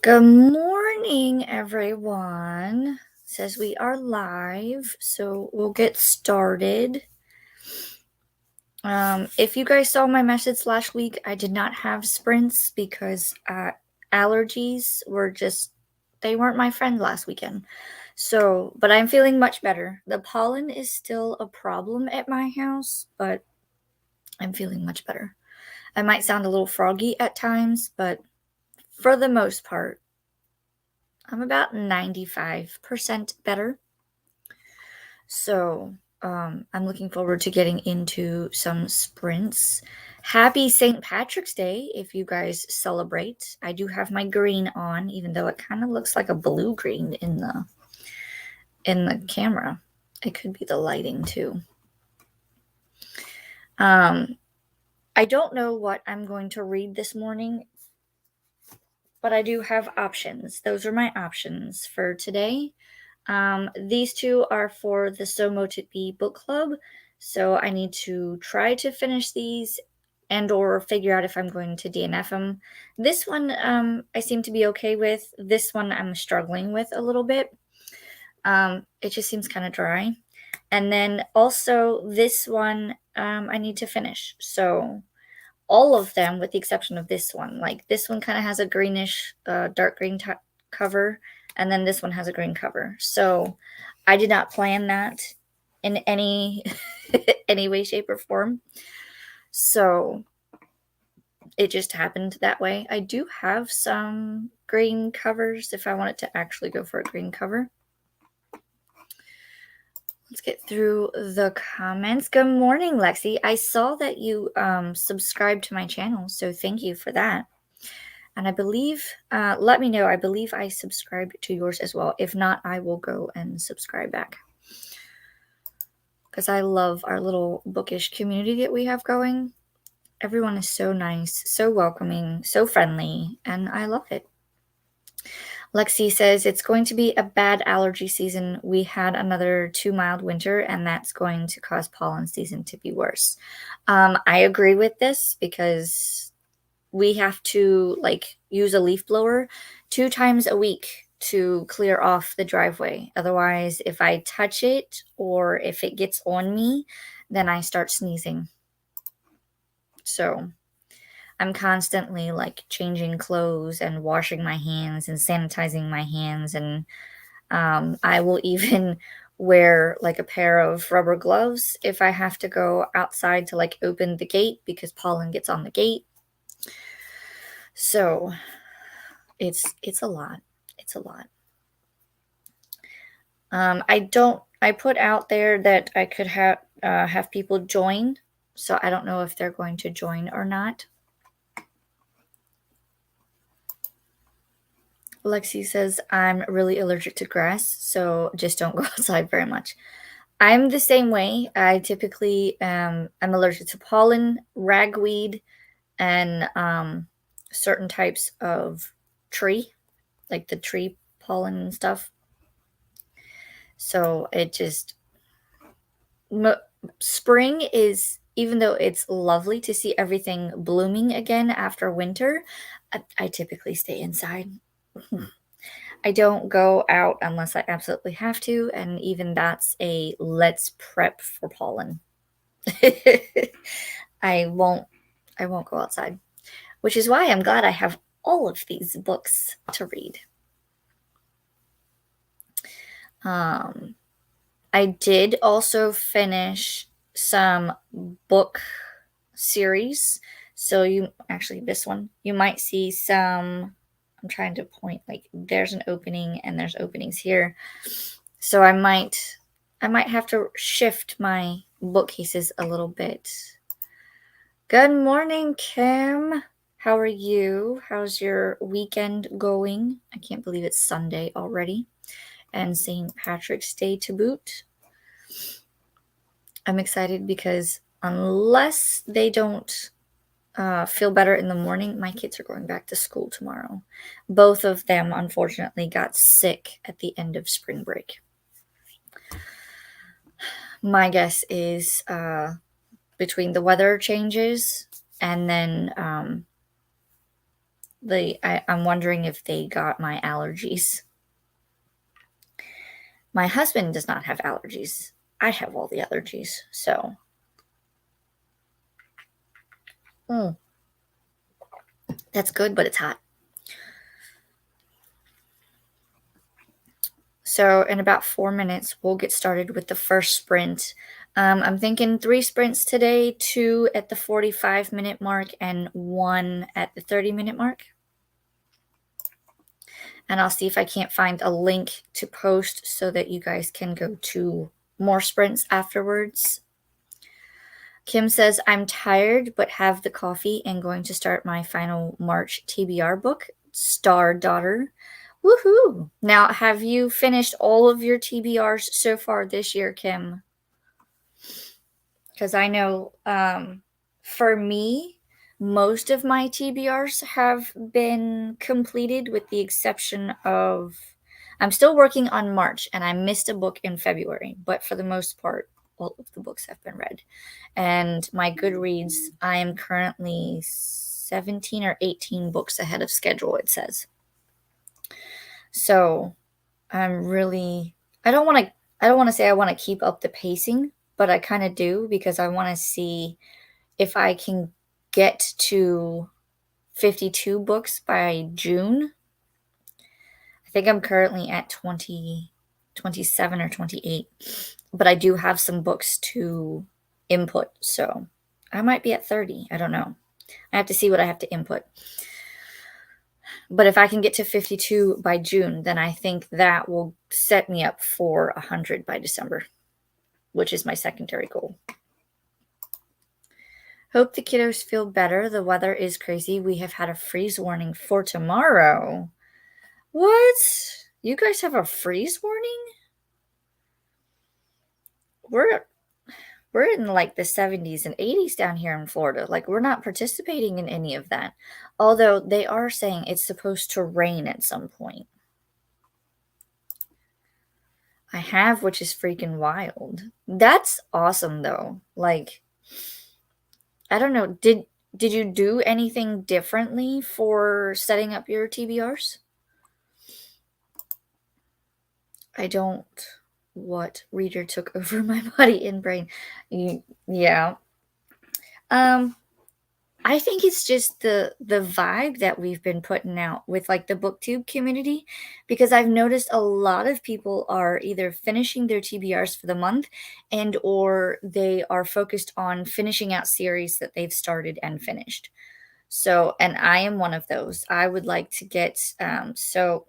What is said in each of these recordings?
Good morning, everyone. Says we are live, so we'll get started. If you guys saw my message last week, I did not have sprints because allergies were they weren't my friend last weekend. So, but I'm feeling much better. The pollen is still a problem at my house, but I'm feeling much better. I might sound a little froggy at times, but for the most part, I'm about 95% better. So I'm looking forward to getting into some sprints. Happy St. Patrick's Day if you guys celebrate. I do have my green on, even though it kind of looks like a blue green in the camera. It could be the lighting too. I don't know what I'm going to read this morning, but I do have options. Those are my options for today. These two are for the So Moted Be book club, so I need to try to finish these and or figure out if I'm going to DNF them. This one I seem to be okay with. This one I'm struggling with a little bit. It just seems kind of dry. And then also this one I need to finish. So all of them with the exception of this one. Like this one kind of has a greenish, dark green cover, and then this one has a green cover. So I did not plan that in any any way, shape, or form. So it just happened that way. I do have some green covers if I wanted to actually go for a green cover. Let's get through the comments. Good morning, Lexi. I saw that you subscribed to my channel, so thank you for that. And I believe, let me know. I believe I subscribed to yours as well. If not, I will go and subscribe back. Because I love our little bookish community that we have going. Everyone is so nice, so welcoming, so friendly, and I love it. Lexi says, it's going to be a bad allergy season. We had another 2 mild winter, and that's going to cause pollen season to be worse. I agree with this because we have to use a leaf blower 2 times a week to clear off the driveway. Otherwise, if I touch it or if it gets on me, then I start sneezing. So I'm constantly changing clothes and washing my hands and sanitizing my hands. And I will even wear a pair of rubber gloves if I have to go outside to open the gate because pollen gets on the gate. So it's a lot. It's a lot. I put out there that I could have people join. So I don't know if they're going to join or not. Lexi says, I'm really allergic to grass, so just don't go outside very much. I'm the same way. I typically I'm allergic to pollen, ragweed, and certain types of tree, like the tree pollen and stuff. So it just spring is, even though it's lovely to see everything blooming again after winter, I typically stay inside. I don't go out unless I absolutely have to, and even that's a let's prep for pollen. I won't go outside, which is why I'm glad I have all of these books to read. I did also finish some book series. So this one, you might see some, I'm trying to point, there's an opening and there's openings here. So I might have to shift my bookcases a little bit. Good morning, Kim. How are you? How's your weekend going? I can't believe it's Sunday already. And St. Patrick's Day to boot. I'm excited because unless they don't feel better in the morning, my kids are going back to school tomorrow. Both of them, unfortunately, got sick at the end of spring break. My guess is between the weather changes and then I'm wondering if they got my allergies. My husband does not have allergies. I have all the allergies, so. That's good, but it's hot. So in about 4 minutes, we'll get started with the first sprint. I'm thinking 3 sprints today, 2 at the 45-minute mark and 1 at the 30-minute mark. And I'll see if I can't find a link to post so that you guys can go to more sprints afterwards. Kim says, I'm tired but have the coffee and going to start my final March TBR book, Star Daughter. Woohoo! Now, have you finished all of your TBRs so far this year, Kim? Because I know for me, most of my TBRs have been completed with the exception of I'm still working on March and I missed a book in February, but for the most part, all of the books have been read. And my Goodreads, I am currently 17 or 18 books ahead of schedule, it says. So I'm really I don't want to say I want to keep up the pacing, but I kind of do because I want to see if I can get to 52 books by June. I think I'm currently at 27 or 28, but I do have some books to input, so I might be at 30. I don't know. I have to see what I have to input. But if I can get to 52 by June, then I think that will set me up for 100 by December, which is my secondary goal. Hope the kiddos feel better. The weather is crazy. We have had a freeze warning for tomorrow. What? You guys have a freeze warning? We're in like the 70s and 80s down here in Florida. Like, we're not participating in any of that. Although they are saying it's supposed to rain at some point. I have, which is freaking wild. That's awesome though. Like, I don't know. Did you do anything differently for setting up your TBRs? I don't. What reader took over my body and brain? Yeah. I think it's just the vibe that we've been putting out with like the booktube community, because I've noticed a lot of people are either finishing their TBRs for the month and or they are focused on finishing out series that they've started and finished. So, and I am one of those. I would like to get so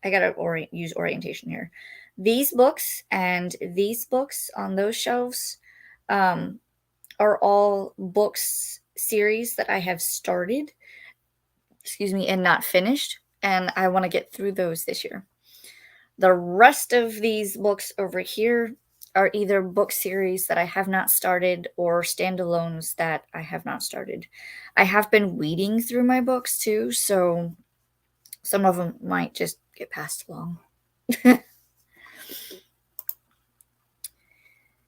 I got to use orientation here. These books and these books on those shelves are all books series that I have started, and not finished, and I want to get through those this year. The rest of these books over here are either book series that I have not started or standalones that I have not started. I have been weeding through my books too, so some of them might just get passed along.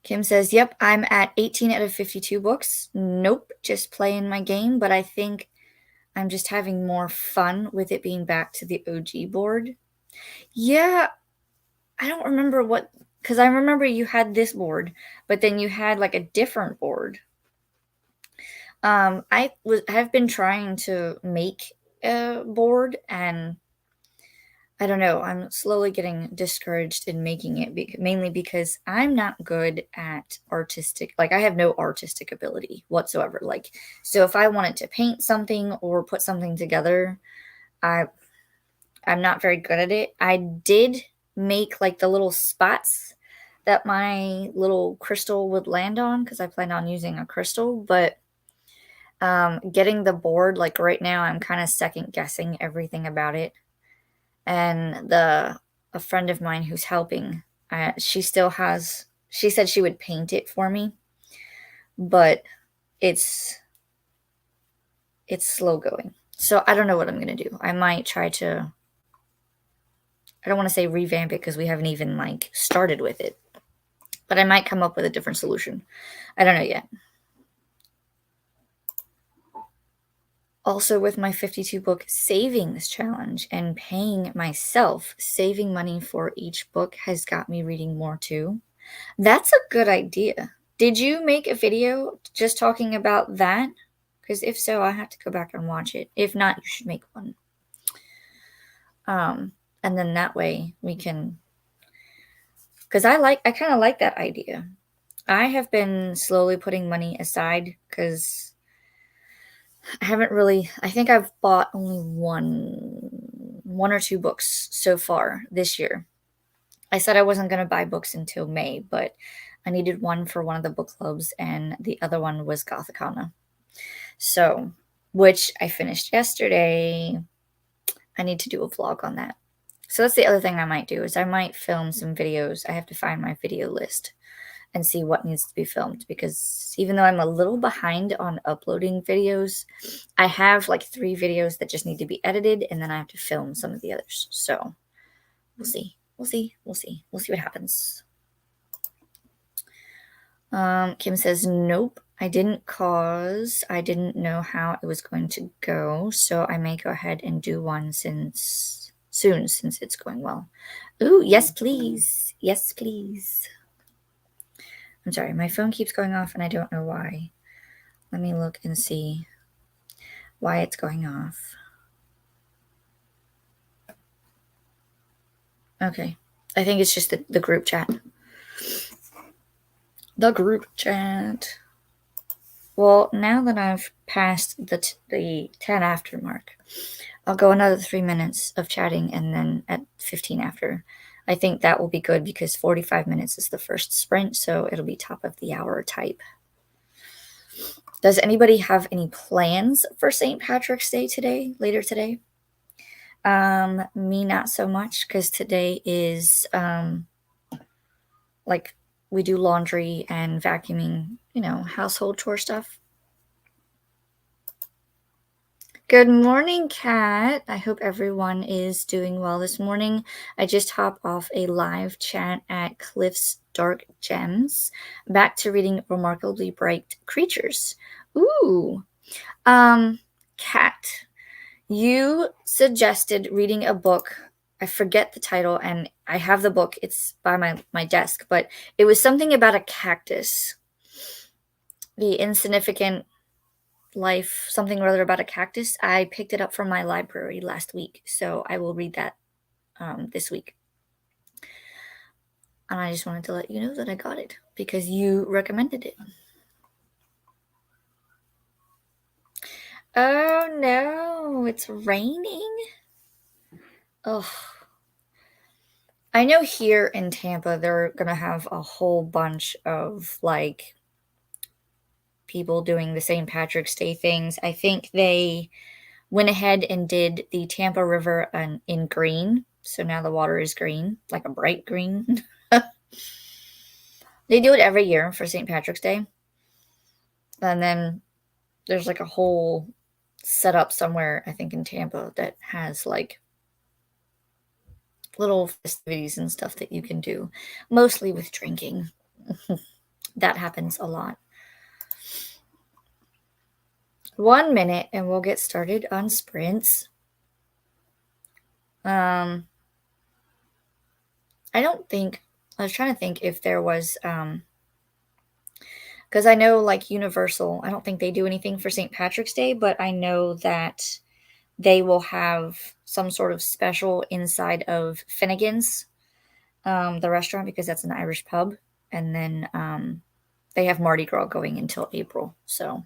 Kim says, yep, I'm at 18 out of 52 books. Nope, just playing my game, but I think I'm just having more fun with it being back to the OG board. Yeah, I don't remember what, because I remember you had this board, but then you had like a different board. I have been trying to make a board, and I don't know. I'm slowly getting discouraged in making it, mainly because I'm not good at artistic. Like, I have no artistic ability whatsoever. Like, so if I wanted to paint something or put something together, I'm not very good at it. I did make like the little spots that my little crystal would land on because I planned on using a crystal, but getting the board, like right now, I'm kind of second guessing everything about it. And a friend of mine who's helping, she said she would paint it for me, but it's slow going. So I don't know what I'm going to do. I might try to, I don't want to say revamp it because we haven't even like started with it, but I might come up with a different solution. I don't know yet. Also, with my 52 book savings challenge and paying myself, saving money for each book has got me reading more too. That's a good idea. Did you make a video just talking about that? Because if so, I have to go back and watch it. If not, you should make one. And then that way we can, because I kind of like that idea. I have been slowly putting money aside because I haven't really, I think I've bought only one or two books so far this year. I said I wasn't going to buy books until May, but I needed one for one of the book clubs, and the other one was Gothicana. So, which I finished yesterday. I need to do a vlog on that. So that's the other thing I might do is I might film some videos. I have to find my video list and see what needs to be filmed, because even though I'm a little behind on uploading videos, I have like 3 videos that just need to be edited, and then I have to film some of the others. So we'll see. We'll see what happens. Kim says, nope, I didn't, cause I didn't know how it was going to go. So I may go ahead and do one since it's going well. Ooh, yes, please. Yes, please. I'm sorry, my phone keeps going off and I don't know why. Let me look and see why it's going off. Okay. I think it's just the group chat. The group chat. Well, now that I've passed the 10 after mark, I'll go another 3 minutes of chatting, and then at 15 after, I think that will be good because 45 minutes is the first sprint, so it'll be top of the hour type. Does anybody have any plans for St. Patrick's Day later today? Me not so much, because today is like we do laundry and vacuuming, household chore stuff. Good morning, Kat. I hope everyone is doing well this morning. I just hopped off a live chat at Cliff's Dark Gems, back to reading Remarkably Bright Creatures. Ooh. Kat, you suggested reading a book. I forget the title, and I have the book. It's by my desk, but it was something about a cactus. The Insignificant Life, something or other about a cactus. I picked it up from my library last week, so I will read that this week. And I just wanted to let you know that I got it because you recommended it. Oh no, it's raining. Oh, I know here in Tampa they're gonna have a whole bunch of like people doing the St. Patrick's Day things. I think they went ahead and did the Tampa River in green. So now the water is green, like a bright green. They do it every year for St. Patrick's Day. And then there's like a whole setup somewhere, I think in Tampa, that has like little festivities and stuff that you can do, mostly with drinking. That happens a lot. 1 minute and we'll get started on sprints. I was trying to think if there was, because I know like Universal, I don't think they do anything for St. Patrick's Day, but I know that they will have some sort of special inside of Finnegan's, the restaurant, because that's an Irish pub. And then they have Mardi Gras going until April. So,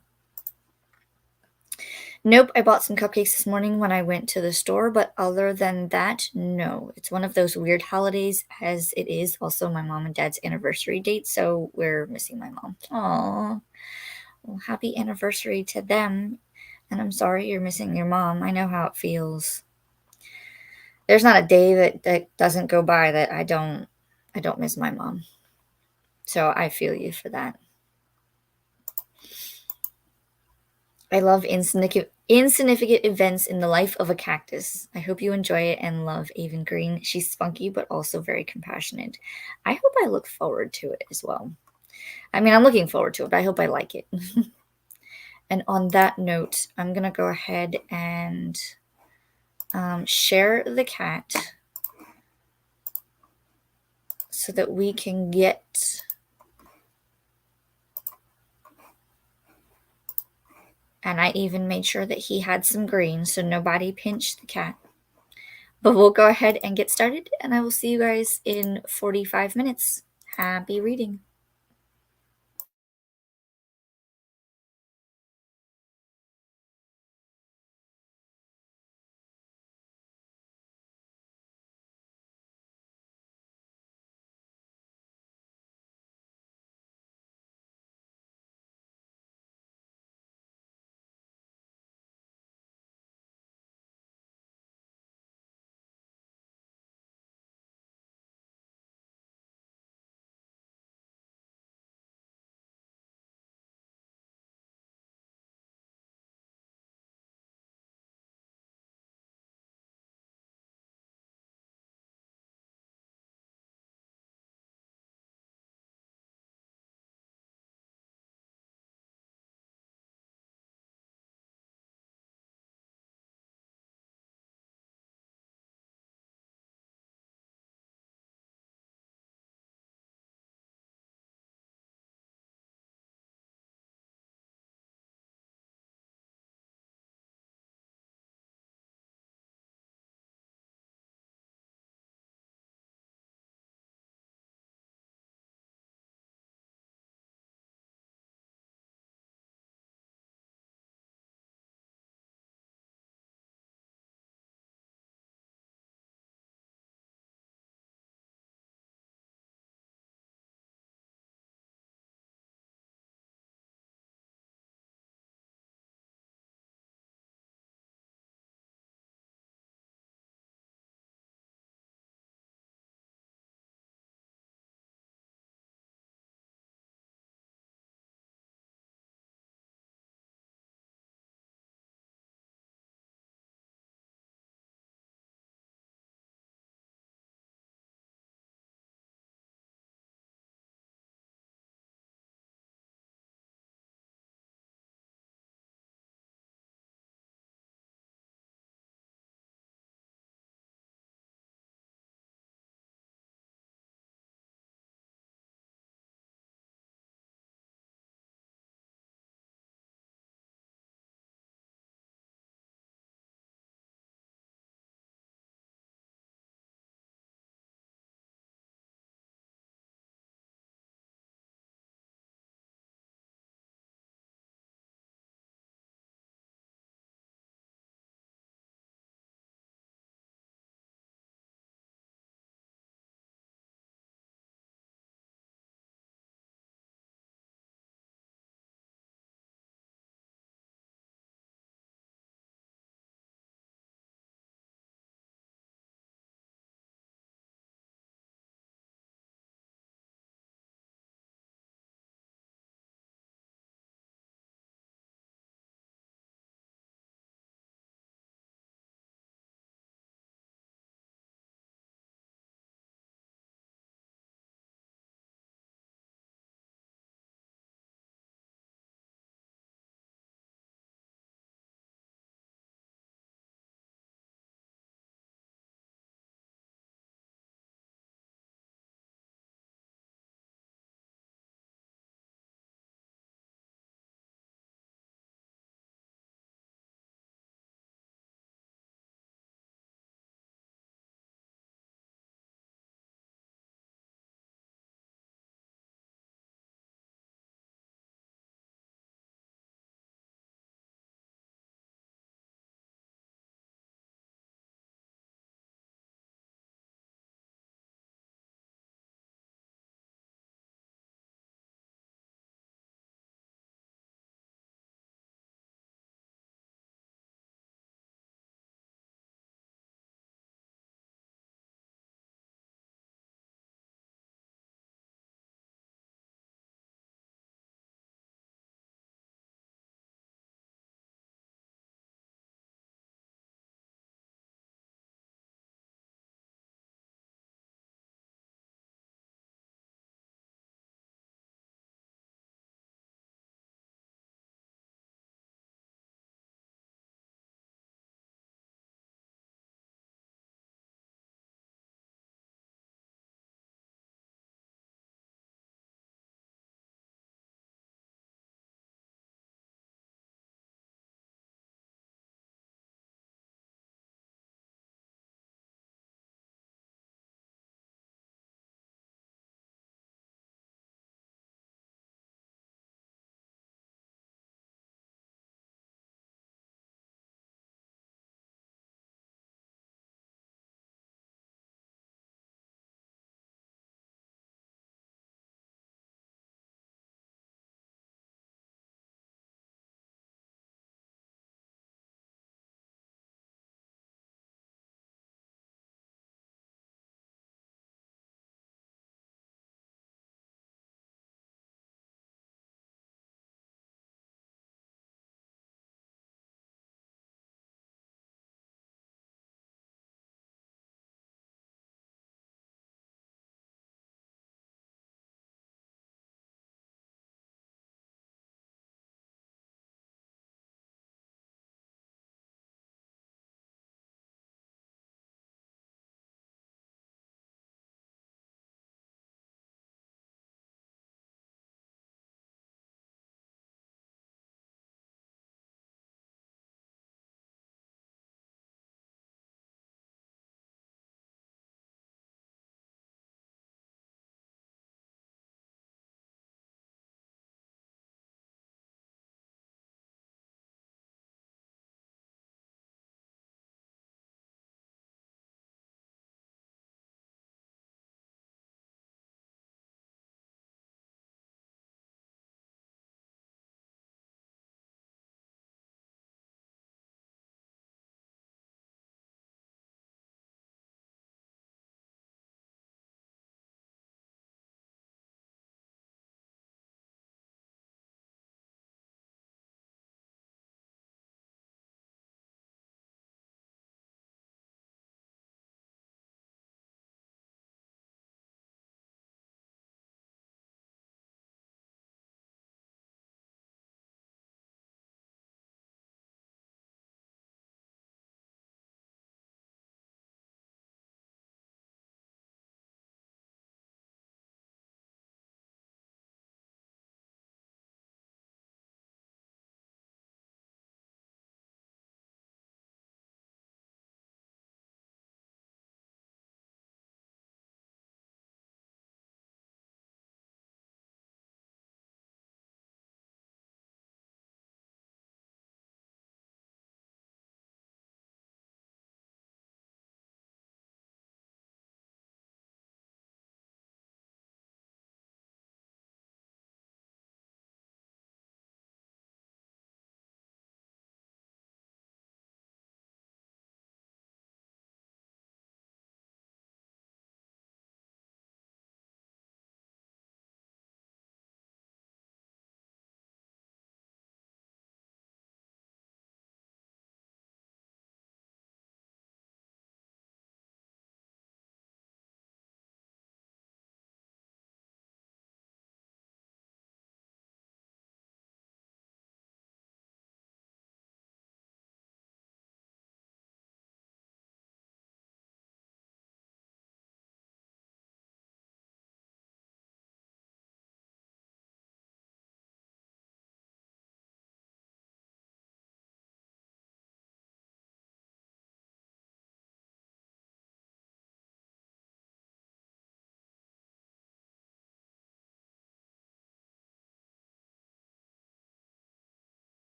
nope, I bought some cupcakes this morning when I went to the store. But other than that, no. It's one of those weird holidays, as it is also my mom and dad's anniversary date. So we're missing my mom. Aww. Well, happy anniversary to them. And I'm sorry you're missing your mom. I know how it feels. There's not a day that doesn't go by that I don't miss my mom. So I feel you for that. I love insignificant events in the life of a cactus. I hope you enjoy it and love Avon Green. She's spunky, but also very compassionate. I hope I look forward to it as well. I mean, I'm looking forward to it, but I hope I like it. And on that note, I'm going to go ahead and share the cat so that we can get... And I even made sure that he had some green so nobody pinched the cat. But we'll go ahead and get started, and I will see you guys in 45 minutes. Happy reading.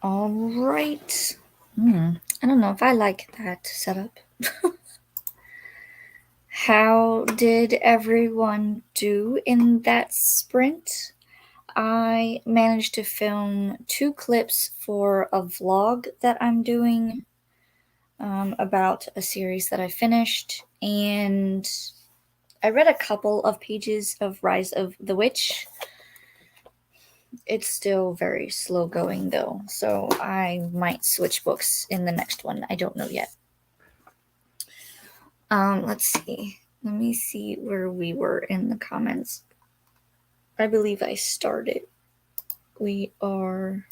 All right. I don't know if I like that setup. How did everyone do in that sprint? I managed to film 2 clips for a vlog that I'm doing about a series that I finished, and I read a couple of pages of Rise of the Witch. It's still very slow going though, so I might switch books in the next one. I don't know yet. Let's see. Let me see where we were in the comments. I believe I started. We are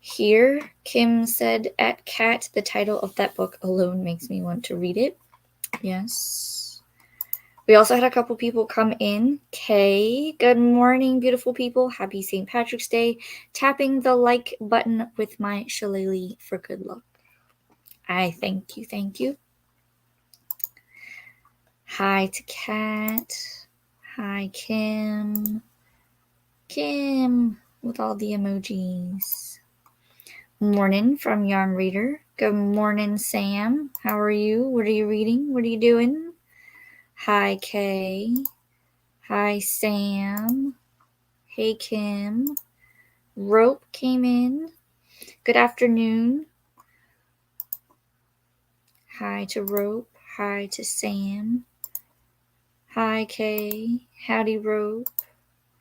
here. Kim said, at Cat, the title of that book alone makes me want to read it. Yes. We also had a couple people come in. Kay, good morning, beautiful people. Happy St. Patrick's Day. Tapping the like button with my shillelagh for good luck. I thank you, thank you. Hi to Kat. Hi, Kim. Kim with all the emojis. Morning from Yarn Reader. Good morning, Sam. How are you? What are you reading? What are you doing? Hi, Kay. Hi, Sam. Hey, Kim. Rope came in. Good afternoon. Hi to Rope. Hi to Sam. Hi, Kay. Howdy, Rope.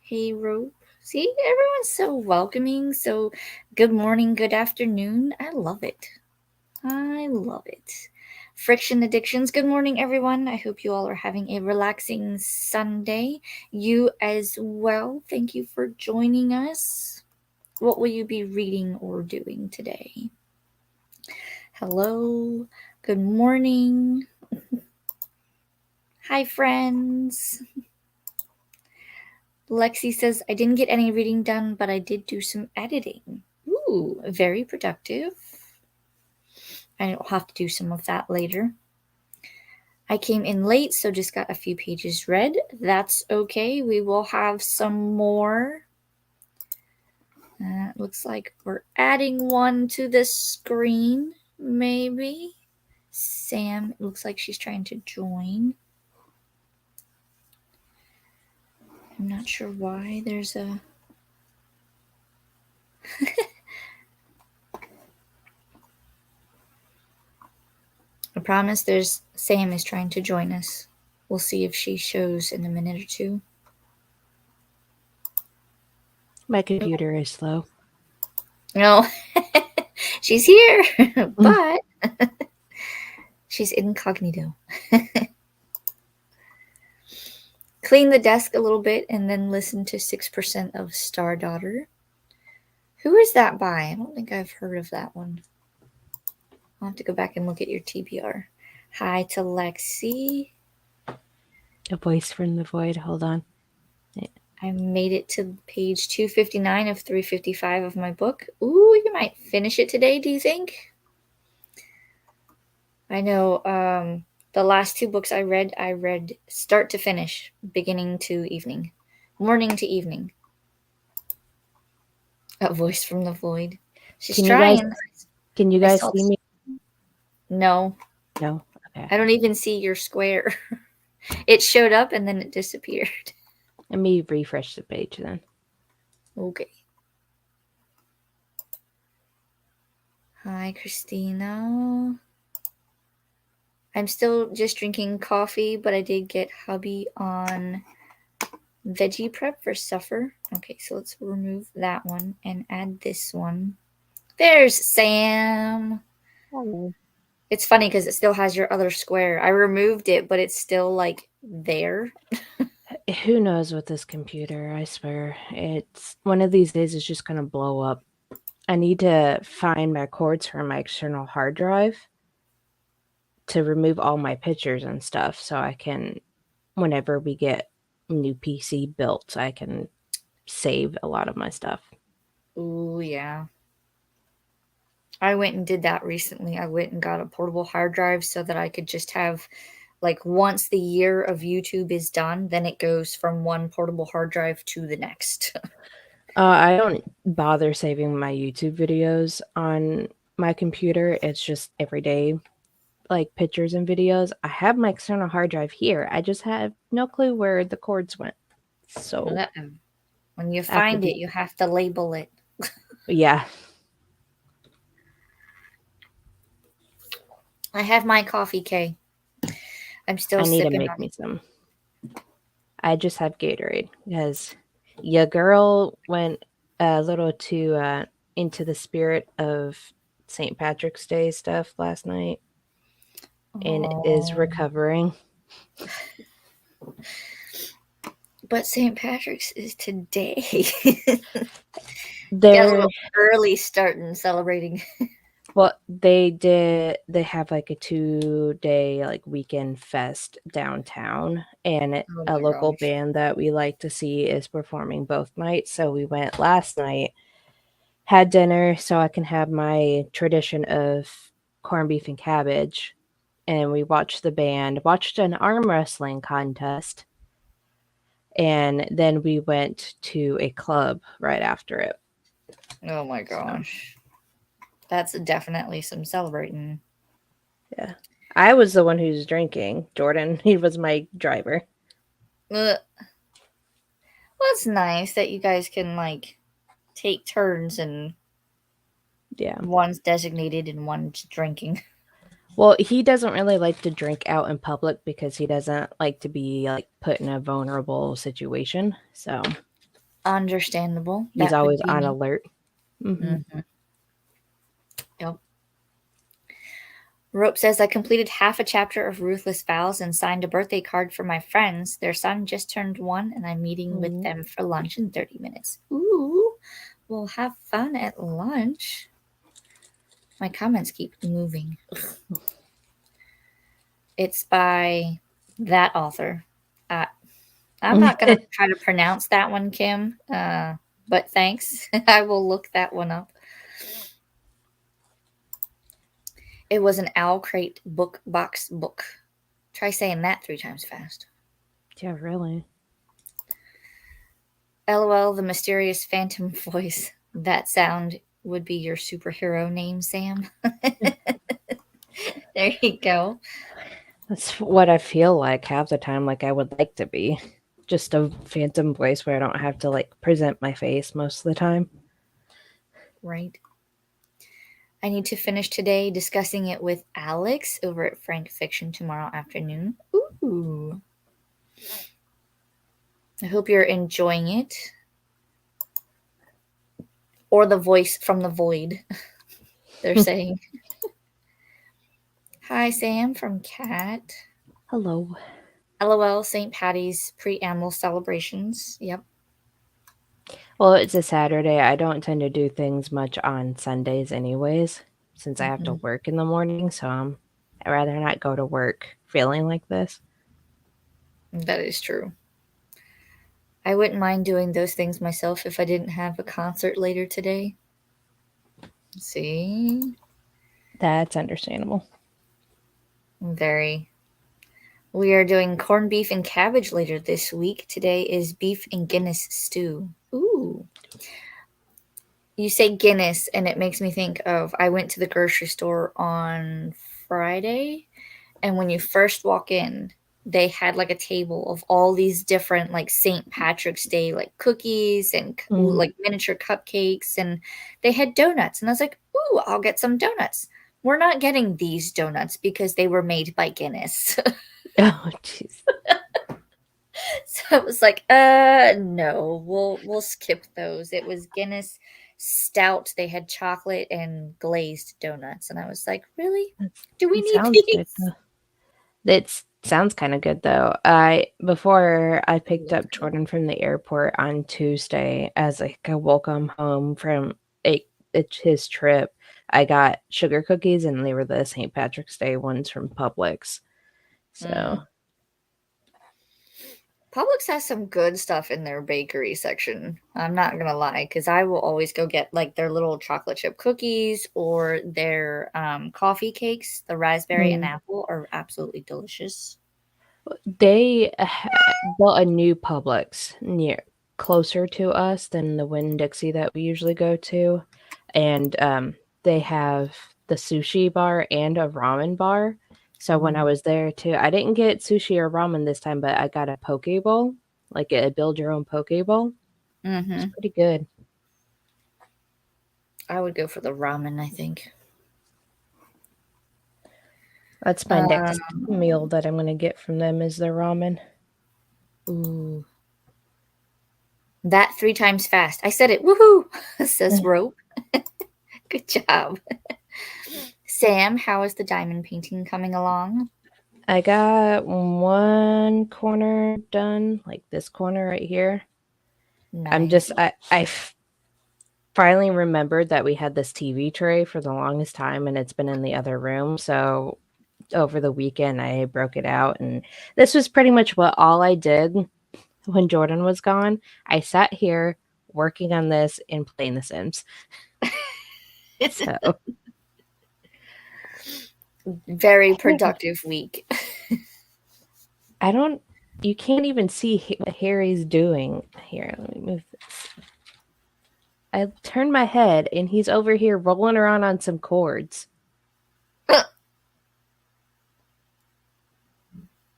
Hey, Rope. See, everyone's so welcoming. So, good morning, good afternoon. I love it. I love it. Friction Addictions. Good morning, everyone. I hope you all are having a relaxing Sunday. You as well. Thank you for joining us. What will you be reading or doing today? Hello. Good morning. Hi, friends. Lexi says, I didn't get any reading done, but I did do some editing. Ooh, very productive. I'll have to do some of that later. I came in late, so just got a few pages read. That's okay. We will have some more. Looks like we're adding one to the screen, maybe. Sam, it looks like she's trying to join. I'm not sure why there's a... I promise Sam is trying to join us. We'll see if she shows in a minute or two. My computer is slow. No, she's here, but she's incognito. Clean the desk a little bit and then listen to 6% of Star Daughter. Who is that by? I don't think I've heard of that one. I'll have to go back and look at your TBR. Hi to Lexi. A voice from the void. Hold on. I made it to page 259 of 355 of my book. Ooh, you might finish it today, do you think? I know the last 2 books I read start to finish, beginning to evening, morning to evening. A voice from the void. She's trying. Can you guys see me? No. No? Okay. I don't even see your square. It showed up and then it disappeared. Let me refresh the page then. Okay. Hi, Christina. I'm still just drinking coffee, but I did get hubby on veggie prep for supper. Okay, so let's remove that one and add this one. There's Sam. Hello. It's funny because it still has your other square. I removed it, but it's still like there. Who knows with this computer? I swear. It's one of these days it's just going to blow up. I need to find my cords for my external hard drive to remove all my pictures and stuff so I can, whenever we get a new PC built, I can save a lot of my stuff. Ooh, yeah. I went and did that recently. I went and got a portable hard drive so that I could just have, like, once the year of YouTube is done, then it goes from one portable hard drive to the next. I don't bother saving my YouTube videos on my computer. It's just everyday, like pictures and videos. I have my external hard drive here. I just have no clue where the cords went. So Uh-uh. When you I have to find it, be, you have to label it. yeah, I have my coffee, Kay. I'm still I need to sipping make on me it. some. I just have Gatorade because your girl went a little too into the spirit of St. Patrick's Day stuff last night and is Oh, recovering. but St. Patrick's is today. Got a They're little early starting celebrating. Well, they have like a 2-day like weekend fest downtown and Oh a my local gosh. band that we like to see is performing both nights. So we went last night, had dinner so I can have my tradition of corned beef and cabbage, and we watched the band, watched an arm wrestling contest, and then we went to a club right after it. Oh my So, gosh. That's definitely some celebrating. yeah. I was the one who's drinking. Jordan, he was my driver. Well, it's nice that you guys can like take turns and Yeah. one's designated and one's drinking. Well, he doesn't really like to drink out in public because he doesn't like to be like put in a vulnerable situation. So Understandable. he's That would always be on me. alert. Hmm. Hmm. Yep. Rope says I completed half a chapter of Ruthless Vows and signed a birthday card for my friends. Their son just turned 1 and I'm meeting with them for lunch in 30 minutes. Ooh, we'll have fun at lunch. My comments keep moving. It's by that author. Uh, I'm not going to try to pronounce that one, Kim, but thanks. I will look that one up. It was an Owl Crate book box book. Try saying that 3 times fast. Yeah, really. LOL, the mysterious phantom voice. That sound would be your superhero name, Sam. There you go. That's what I feel like half the time, like I would like to be. Just a phantom voice where I don't have to like present my face most of the time. Right. I need to finish today discussing it with Alex over at Frank Fiction tomorrow afternoon. Ooh. I hope you're enjoying it. Or the voice from the void, they're saying. Hi, Sam from Cat. Hello. LOL, St. Patty's preamble celebrations. Yep. Well, it's a Saturday. I don't tend to do things much on Sundays, anyways, since I have to Hmm. work in the morning. So I'd rather not go to work feeling like this. That is true. I wouldn't mind doing those things myself if I didn't have a concert later today. See? That's understandable. Very. We are doing corned beef and cabbage later this week. Today is beef and Guinness stew. Ooh. You say Guinness, and it makes me think of I went to the grocery store on Friday, and when you first walk in, they had like a table of all these different like St. Patrick's Day like cookies and Mm. like miniature cupcakes, and they had donuts, and I was like, "Ooh, I'll get some donuts." We're not getting these donuts because they were made by Guinness. Oh, jeez. So it was like, no, we'll skip those. It was Guinness stout. They had chocolate and glazed donuts, and I was like, really? Do we It need sounds good these? though. It sounds kind of good though. I before I picked up Jordan from the airport on Tuesday as like a welcome home from his trip, I got sugar cookies and they were the St. Patrick's Day ones from Publix. So Mm. Publix has some good stuff in their bakery section. I'm not gonna lie, because I will always go get like their little chocolate chip cookies or their coffee cakes. The raspberry and mm, apple are absolutely delicious. they built a new Publix near closer to us than the Winn-Dixie that we usually go to, and they have the sushi bar and a ramen bar. So when I was there too, I didn't get sushi or ramen this time, but I got a poke bowl, like a build your own poke bowl. It's pretty good. I would go for the ramen, I think. That's my next meal that I'm gonna get from them is their ramen. Ooh. That 3 times fast. I said it. Woohoo! Says Rope. Good job. Sam, how is the diamond painting coming along? I got one corner done, like this corner right here. Nice. I finally remembered that we had this TV tray for the longest time and it's been in the other room. So over the weekend, I broke it out. And this was pretty much what all I did when Jordan was gone. I sat here working on this and playing The Sims. So very productive week. You can't even see what Harry's doing. Here, let me move this. I turned my head and he's over here rolling around on some cords.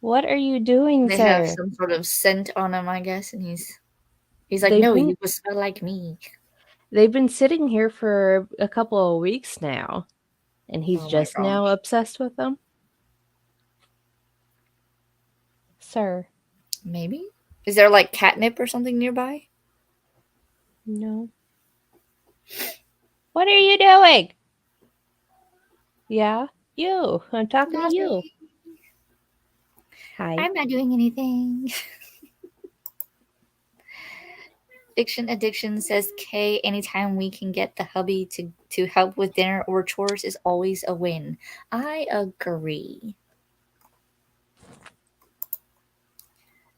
What are you doing, They sir? have some sort of scent on him, I guess, and he's like, no, you will smell like me. They've been sitting here for a couple of weeks now, and he's just now obsessed with them. Sir. Maybe? Is there like catnip or something nearby? No. What are you doing? Yeah, you. I'm talking to you. Hi. I'm not doing anything. Fiction Addiction says, Kay, anytime we can get the hubby to help with dinner or chores is always a win. I agree.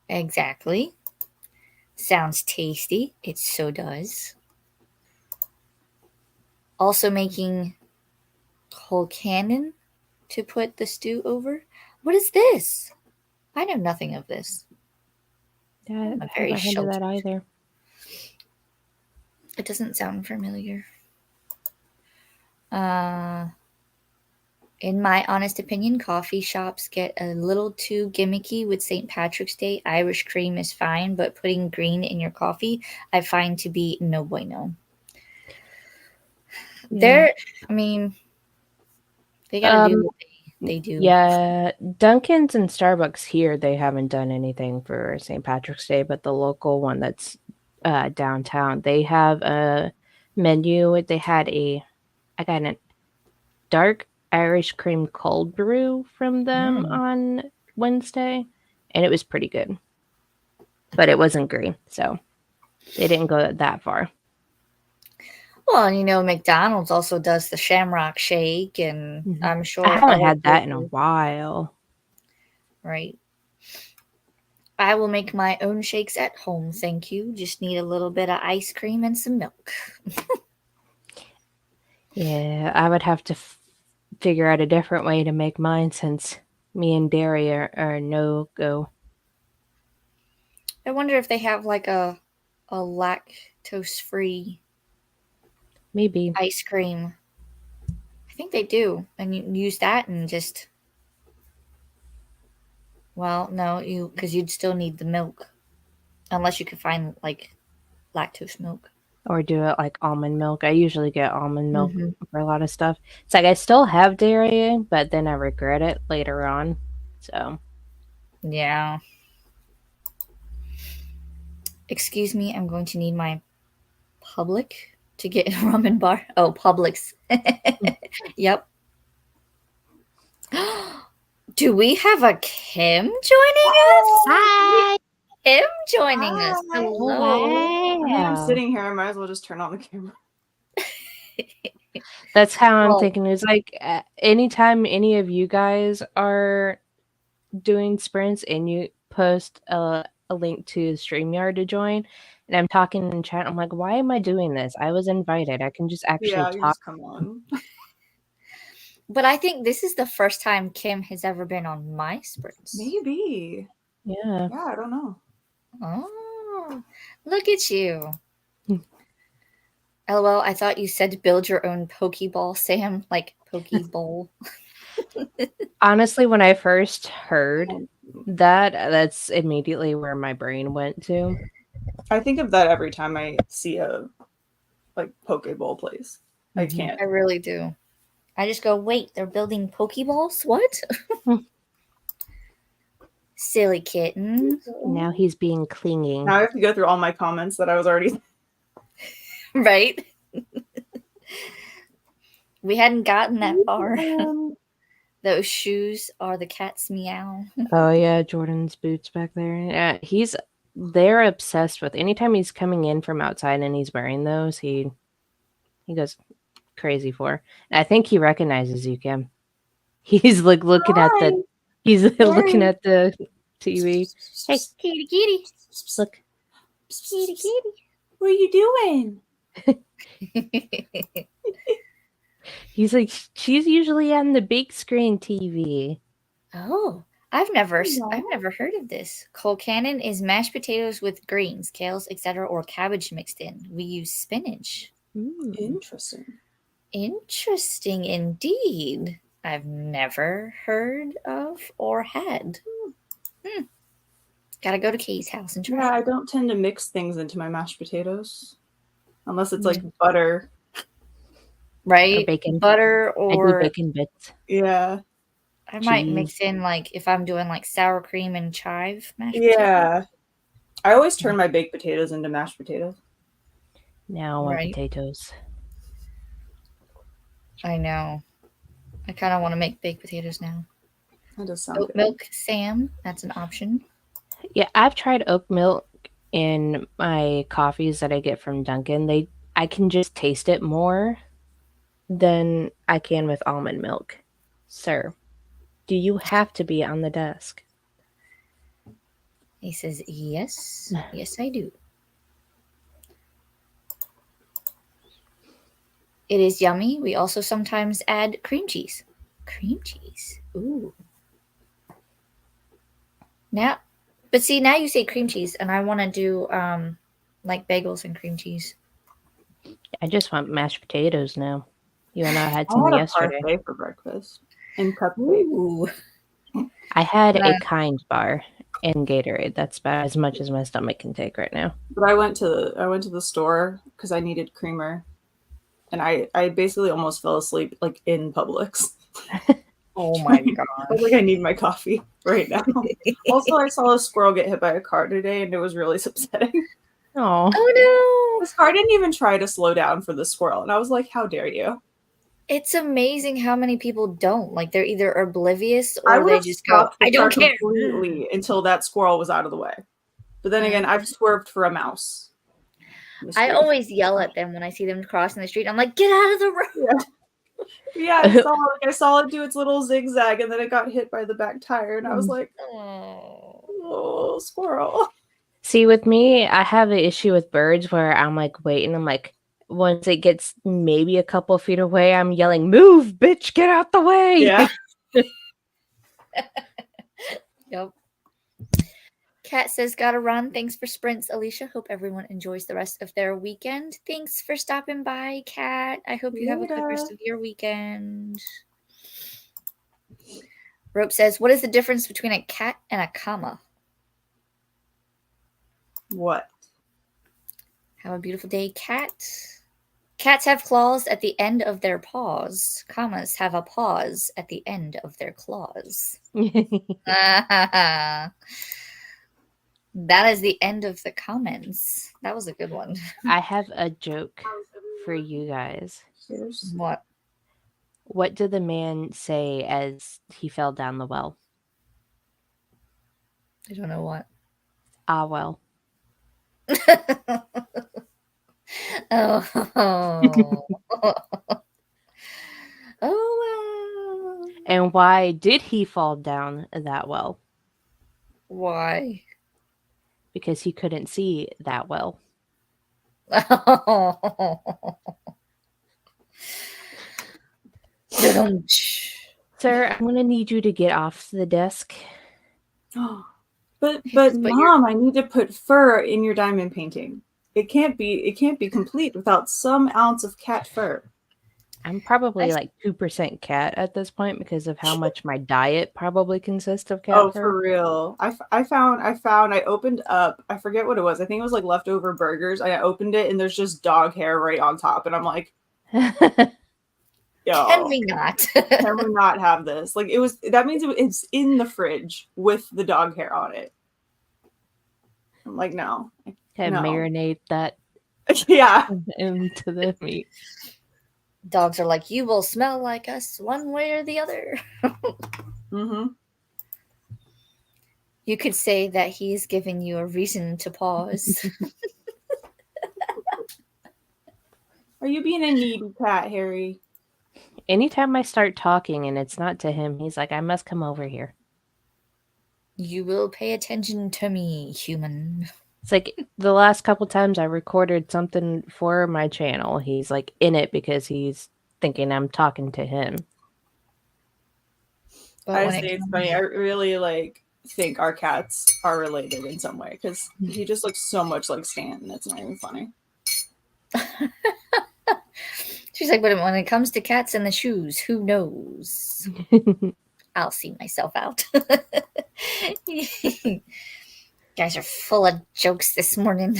Exactly. Sounds tasty. It so does. Also making whole cannon to put the stew over. What is this? I know nothing of this. Yeah, I haven't heard of that either. It doesn't sound familiar. In my honest opinion, coffee shops get a little too gimmicky with St. Patrick's Day. Irish cream is fine, but putting green in your coffee, I find to be no bueno. Yeah. They gotta do what they do. Yeah, Dunkin's and Starbucks here, they haven't done anything for St. Patrick's Day, but the local one that's downtown, they have a menu. They had I got a dark Irish cream cold brew from them on Wednesday, and it was pretty good. But it wasn't green, so they didn't go that far. Well, McDonald's also does the Shamrock Shake, and I'm sure I haven't had that in a while. Right. I will make my own shakes at home, thank you. Just need a little bit of ice cream and some milk. Yeah, I would have to figure out a different way to make mine since me and dairy are no-go. I wonder if they have like a lactose-free maybe ice cream. I think they do. And you use that and just... Well, no, because you'd still need the milk. Unless you could find like lactose milk. Or do it like almond milk. I usually get almond milk for a lot of stuff. It's like I still have dairy, but then I regret it later on. So yeah. Excuse me, I'm going to need my Publix to get a ramen bar. Oh, Publix. Yep. Do we have a Kim joining us? Hi. Kim joining us. Hello. Yeah, I'm sitting here. I might as well just turn on the camera. That's how I'm thinking. It's like anytime any of you guys are doing sprints and you post a link to StreamYard to join, and I'm talking in chat, I'm like, why am I doing this? I was invited. I can just actually talk. Just come on. But I think this is the first time Kim has ever been on my sprints. Maybe. Yeah. Yeah, I don't know. Oh. Look at you. Hmm. LOL, I thought you said build your own Pokeball, Sam. Like Pokeball. Honestly, when I first heard that, that's immediately where my brain went to. I think of that every time I see a like Pokeball place. I Mhm. can't. I really do. I just go, wait, they're building Pokeballs? What? Hmm. Silly kitten. Now he's being clingy. Now I have to go through all my comments that I was already. Right? We hadn't gotten that far. Those shoes are the cat's meow. Oh yeah, Jordan's boots back there. Yeah, they're obsessed with anytime he's coming in from outside and he's wearing those, he goes crazy for. And I think he recognizes you, Kim. He's like looking at the looking at the TV. Hey, Kitty, kitty. look. Kitty, kitty. What are you doing? He's like, she's usually on the big screen TV. Oh, I've never Yeah. heard of this. Colcannon is mashed potatoes with greens, kales, etc., or cabbage mixed in. We use spinach. Mm. Interesting. Interesting indeed. I've never heard of or had. Gotta go to Katie's house and try. Yeah, I don't tend to mix things into my mashed potatoes unless it's like Mm. butter. Right? Or bacon. Butter I do or bacon bits. Yeah. I might cheese. mix in like if I'm doing like sour cream and chive mashed potatoes. Yeah. I always turn my baked potatoes into mashed potatoes. Now I want Right. potatoes. I know. I kind of want to make baked potatoes now. That does sound Oat good. milk, Sam. That's an option. Yeah, I've tried oat milk in my coffees that I get from Dunkin'. I can just taste it more than I can with almond milk. Sir, do you have to be on the desk? He says, yes. Yes, I do. It is yummy. We also sometimes add cream cheese. Cream cheese. Ooh. Now, but see, now you say cream cheese, and I want to do like bagels and cream cheese. I just want mashed potatoes now. You and I had I some had a yesterday. parfait for breakfast and cupcake. Ooh. I had Uh, a Kind bar and Gatorade. That's about as much as my stomach can take right now. But I went to the store because I needed creamer, and I basically almost fell asleep like in Publix. Oh my I god. was like, I need my coffee right now. Also, I saw a squirrel get hit by a car today, and it was really upsetting. Oh, Oh This car didn't even try to slow down for the squirrel, and I was like, "How dare you!" no. It's amazing how many people don't. Like they're either oblivious I or would they have just go, stopped the I don't car care. completely until that squirrel was out of the way. But then again, I've swerved for a mouse. in the I street. always yell at them when I see them crossing the street. I'm like, get out of the road. Yeah, I saw it do its little zigzag, and then it got hit by the back tire, and I was like, Oh. "Oh, squirrel!" see, with me, I have an issue with birds where I'm like waiting. I'm like, once it gets maybe a couple feet away, I'm yelling, "Move, bitch! Get out the way!" Yeah. Yep. Kat says, gotta run. Thanks for sprints, Alicia. Hope everyone enjoys the rest of their weekend. Thanks for stopping by, Kat. I hope you have a good rest of your weekend. Rope says, what is the difference between a cat and a comma? What? Have a beautiful day, Cat. Cats have claws at the end of their paws. Commas have a pause at the end of their claws. That is the end of the comments. That was a good one. I have a joke for you guys. Cheers. What? What did the man say as he fell down the well? I don't know what. Ah, well. Oh. Oh, wow. And why did he fall down that well? Why? Because he couldn't see that well. Dum-dum. Sir, I'm going to need you to get off the desk. But But mom, I need to put fur in your diamond painting. It can't be complete without some ounce of cat fur. I'm probably I- like 2% cat at this point because of how much my diet probably consists of cat Oh, fur. for real. I opened up, I forget what it was. I think it was like leftover burgers. I opened it and there's just dog hair right on top. And I'm like, yo, can we not? can we not have this? Like that means it's in the fridge with the dog hair on it. I'm like, no. To No. marinate that Yeah. into the meat. Dogs are like, you will smell like us one way or the other. Mm-hmm. You could say that he's giving you a reason to pause. Are you being a needy cat, Harry? Anytime I start talking and it's not to him, he's like, I must come over here. You will pay attention to me, human. It's like the last couple times I recorded something for my channel, he's like in it because he's thinking I'm talking to him. But I when say it it's funny. I really think our cats are related in some way because he just looks so much like Stan. That's not even funny. She's like, but when it comes to cats and the shoes, who knows? I'll see myself out. Guys are full of jokes this morning.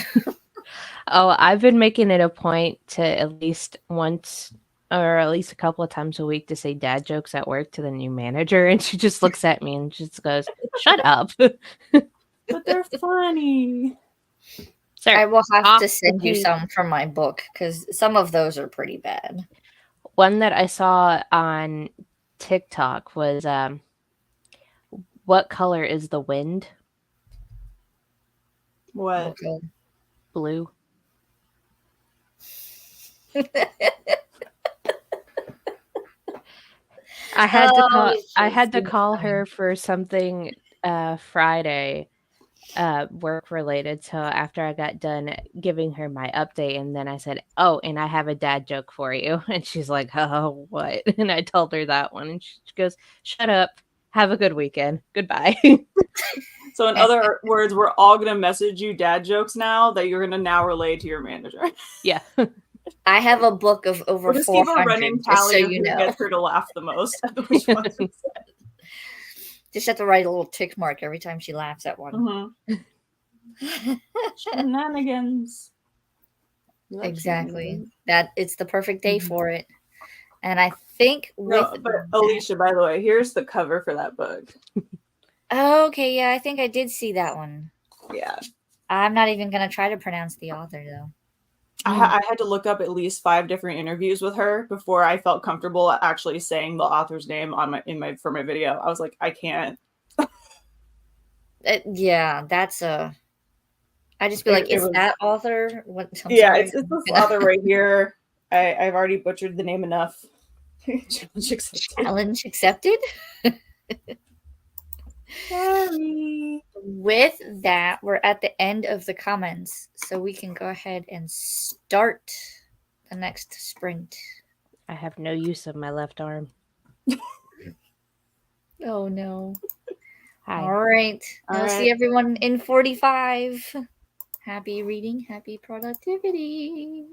Oh, I've been making it a point to at least once or at least a couple of times a week to say dad jokes at work to the new manager, and she just looks at me and just goes, "Shut up." But they're funny. Sir, I will have talk to send you to- some from my book because some of those are pretty bad. One that I saw on TikTok was what color is the wind? What? Okay. Blue. I had to call Oh, I had to she's call funny. her for something Friday work related. So after I got done giving her my update, and then I said, "Oh, and I have a dad joke for you." And she's like, "Oh, what?" And I told her that one, and she goes, "Shut up. Have a good weekend. Goodbye." So in other words, we're all gonna message you dad jokes now that you're gonna now relay to your manager. Yeah. I have a book of over We'll just keep a 400, running just so tally of you who know. gets her to laugh the most. Which ones we said. Just have to write a little tick mark every time she laughs at one. Mm-hmm. Shenanigans. You like Exactly. shenanigans? That it's the perfect day Mhm. for it. And I think with No, but Alicia, by the way, here's the cover for that book. okay, yeah, I think I did see that one. Yeah. I'm not even gonna try to pronounce the author though. I had to look up at least 5 different interviews with her before I felt comfortable actually saying the author's name for my video. I was like, I can't. Yeah, that's a. I just be like, It it's was, that author. What? I'm yeah, sorry. it's this author right here. I've already butchered the name enough. Challenge accepted. Challenge accepted. Sorry. With that, we're at the end of the comments, so we can go ahead and start the next sprint. I have no use of my left arm. Oh no. Hi. All right. All I'll see right. everyone in 45. Happy reading, happy productivity.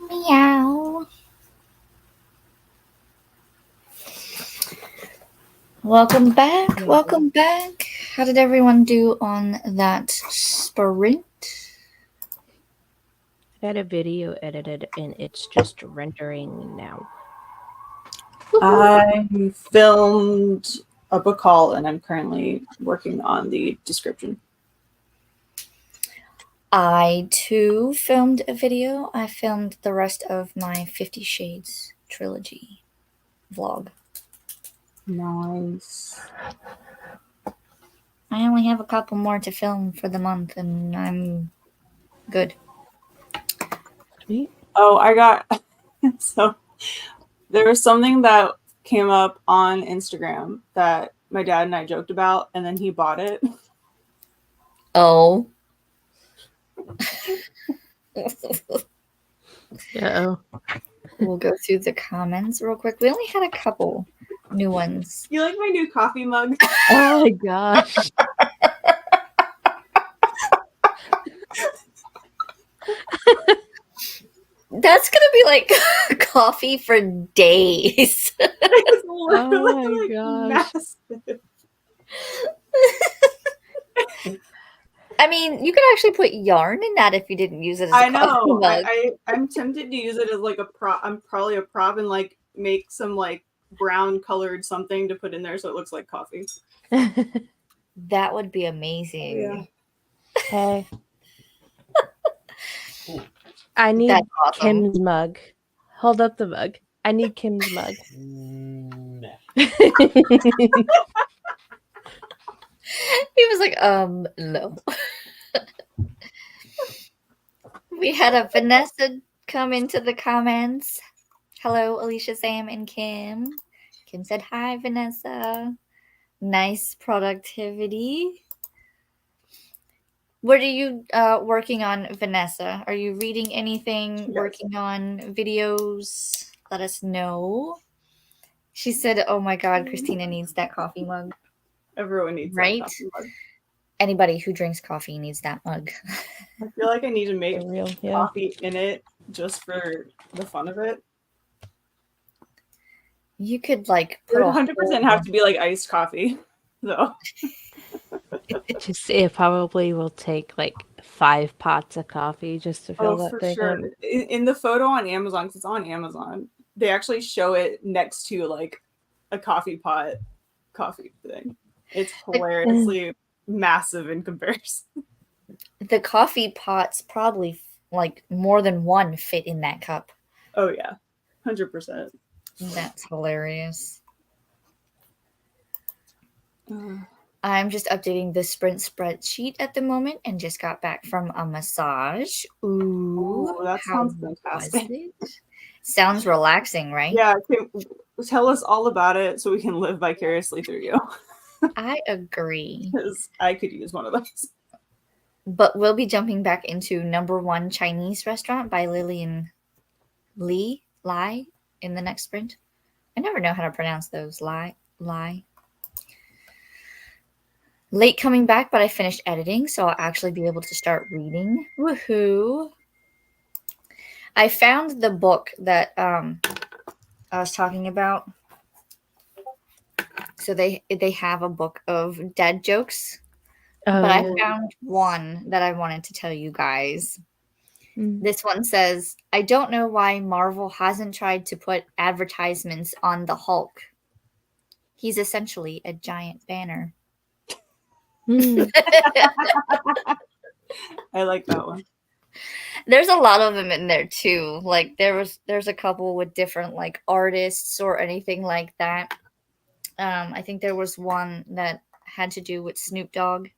Meow. Welcome back. Yeah. Welcome back. How did everyone do on that sprint? I had a video edited and it's just rendering now. I filmed a book haul and I'm currently working on the description. I too filmed a video. I filmed the rest of my 50 Shades trilogy vlog. Nice. I only have a couple more to film for the month and I'm good. Sweet. Oh, I got so there was something that came up on Instagram that my dad and I joked about, and then he bought it. Oh. Uh-oh. We'll go through the comments real quick. We only had a couple new ones. You like my new coffee mug? Oh my gosh. That's gonna be like coffee for days. It's Oh my gosh. massive. I mean, you could actually put yarn in that if you didn't use it as a I coffee know. mug. I'm tempted to use it as like a prop. I'm probably a prop and like make some like brown colored something to put in there so it looks like coffee. That would be amazing. Yeah. Hey. I need That's awesome. Kim's mug. Hold up the mug. I need Kim's mug. He was like, no. We had a Vanessa come into the comments. Hello, Alicia, Sam, and Kim. Kim said, hi, Vanessa. Nice productivity. What are you working on, Vanessa? Are you reading anything, Yes. working on videos? Let us know. She said, oh my God, Christina needs that coffee mug. Everyone needs that Right? coffee mug. Anybody who drinks coffee needs that mug. I feel like I need to make For real, yeah. coffee in it just for the fun of it. You could like It put would 100% have to be like iced coffee, though. Just it probably will take like 5 pots of coffee just to fill Oh, that for thing sure. up. In the photo on Amazon, because it's on Amazon, they actually show it next to like a coffee pot coffee thing. It's hilariously massive in comparison. the coffee pots probably like more than one fit in that cup. Oh yeah, 100%. That's hilarious. I'm just updating the sprint spreadsheet at the moment and just got back from a massage. Ooh, that how sounds was fantastic. it? Sounds relaxing, right? Yeah, tell us all about it so we can live vicariously through you. I agree. Because I could use one of those. But we'll be jumping back into number 1 Chinese restaurant by Lillian Lai in the next sprint. I never know how to pronounce those. Lai. Late coming back, but I finished editing, so I'll actually be able to start reading. Woohoo! I found the book that I was talking about. So they have a book of dad jokes, but I found one that I wanted to tell you guys. This one says, I don't know why Marvel hasn't tried to put advertisements on the Hulk. He's essentially a giant banner. I like that one. There's a lot of them in there too. Like there's a couple with different like artists or anything like that. I think there was one that had to do with Snoop Dogg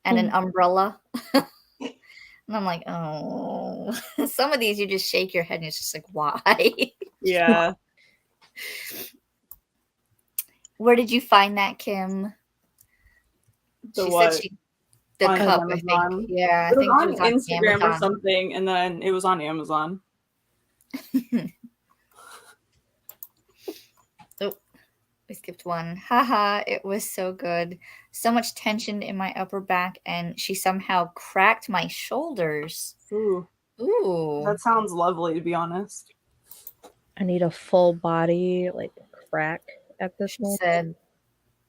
and an umbrella. And I'm like, oh, some of these you just shake your head and it's just like, why? Yeah. Where did you find that, Kim? The She what? said the On cup, I Amazon? think. Yeah, I It was think on it was on Instagram or Amazon. something, and then it was on Amazon. Oh, we skipped one. Haha, it was so good. So much tension in my upper back, and she somehow cracked my shoulders. Ooh. Ooh. That sounds lovely, to be honest. I need a full body like crack at this She moment. said,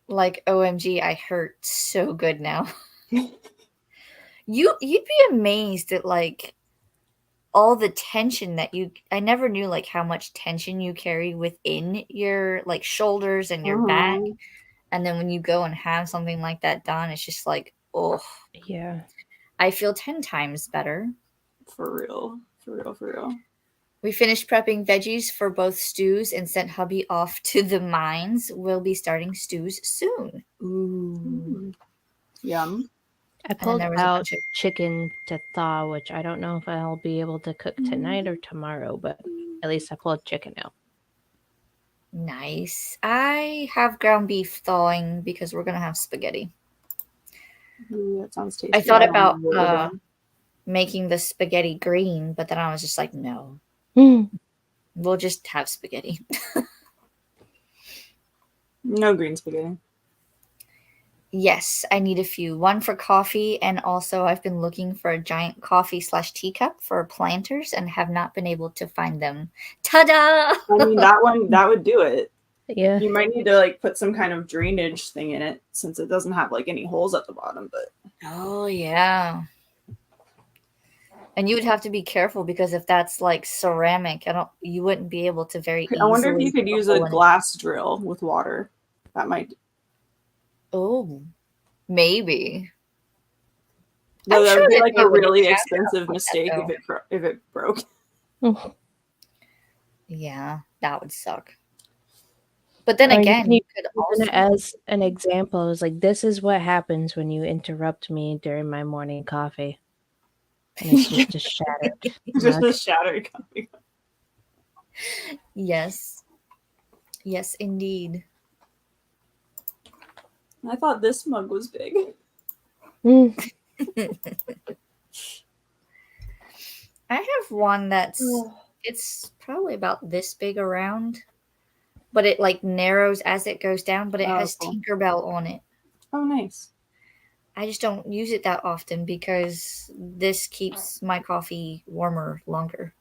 like, OMG, I hurt so good now. You'd be amazed at like all the tension that I never knew like how much tension you carry within your like shoulders and your back. Mhm. And then when you go and have something like that done, it's just like, oh, Yeah. I feel 10 times better. For real. For real, for real. We finished prepping veggies for both stews and sent hubby off to the mines. We'll be starting stews soon. Ooh. Yum. I then pulled there was a out bunch of chicken to thaw, which I don't know if I'll be able to cook tonight or tomorrow, but at least I pulled chicken out. nice. I have ground beef thawing because we're gonna have spaghetti. Ooh, that sounds tasty. I thought don't about know what we're doing. making the spaghetti green, but then I was just like, no, Mm. we'll just have spaghetti. No green spaghetti. Yes, I need a few. One for coffee, and also I've been looking for a giant coffee/teacup for planters and have not been able to find them. Ta-da! I mean, that would do it. Yeah. You might need to like put some kind of drainage thing in it since it doesn't have like any holes at the bottom, but Oh yeah. And you would have to be careful because if that's like ceramic, you wouldn't be able to very easily. I wonder if you could use a hole in it. glass drill with water. That might. Oh, maybe. No, I'm that sure would be that like they a would really have it expensive like mistake that, if it broke. Mm. Yeah, that would suck. But then Or again, you you could use it also. as an example. It's like, this is what happens when you interrupt me during my morning coffee. And it's just a shattered Just mug. a shattered copy. Yes. Yes, indeed. I thought this mug was big. Mm. I have one it's probably about this big around, but it like narrows as it goes down, but it Oh, has cool. Tinkerbell on it. Oh, nice. I just don't use it that often because this keeps my coffee warmer longer.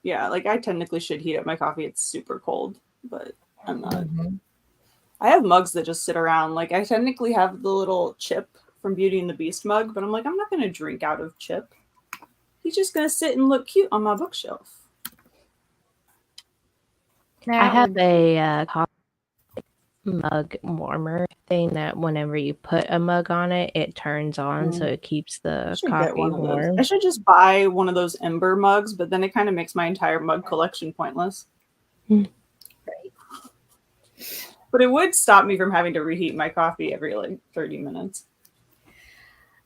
Yeah, like I technically should heat up my coffee. It's super cold, but I'm not. Mhm. I have mugs that just sit around. Like I technically have the little Chip from Beauty and the Beast mug, but I'm like, I'm not gonna drink out of Chip. He's just gonna sit and look cute on my bookshelf. I have a coffee mug warmer thing that whenever you put a mug on it, it turns on, so it keeps I the should get coffee one of those. warm. I should just buy one of those Ember mugs, but then it kind of makes my entire mug collection pointless. Right. But it would stop me from having to reheat my coffee every like 30 minutes.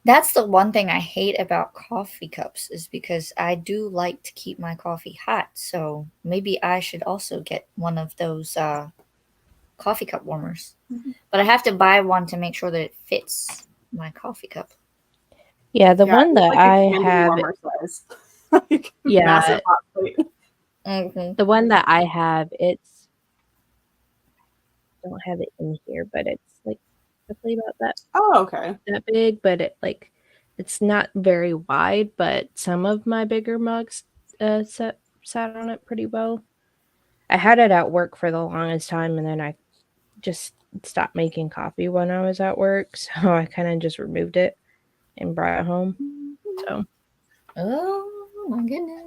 That's the one thing I hate about coffee cups is because I do like to keep my coffee hot. So maybe I should also get one of those coffee cup warmers. Mhm. But I have to buy one to make sure that it fits my coffee cup. Yeah, the one that like a I candy have, warmer size. Like Yeah. massive hot plate. Mm-hmm. the one that I have, it's don't have it in here, but it's like roughly about Oh, okay. that big, but it's not very wide, but some of my bigger mugs sat on it pretty well. I had it at work for the longest time, and then I just stopped making coffee when I was at work, so I kind of just removed it and brought it home. So Oh my goodness.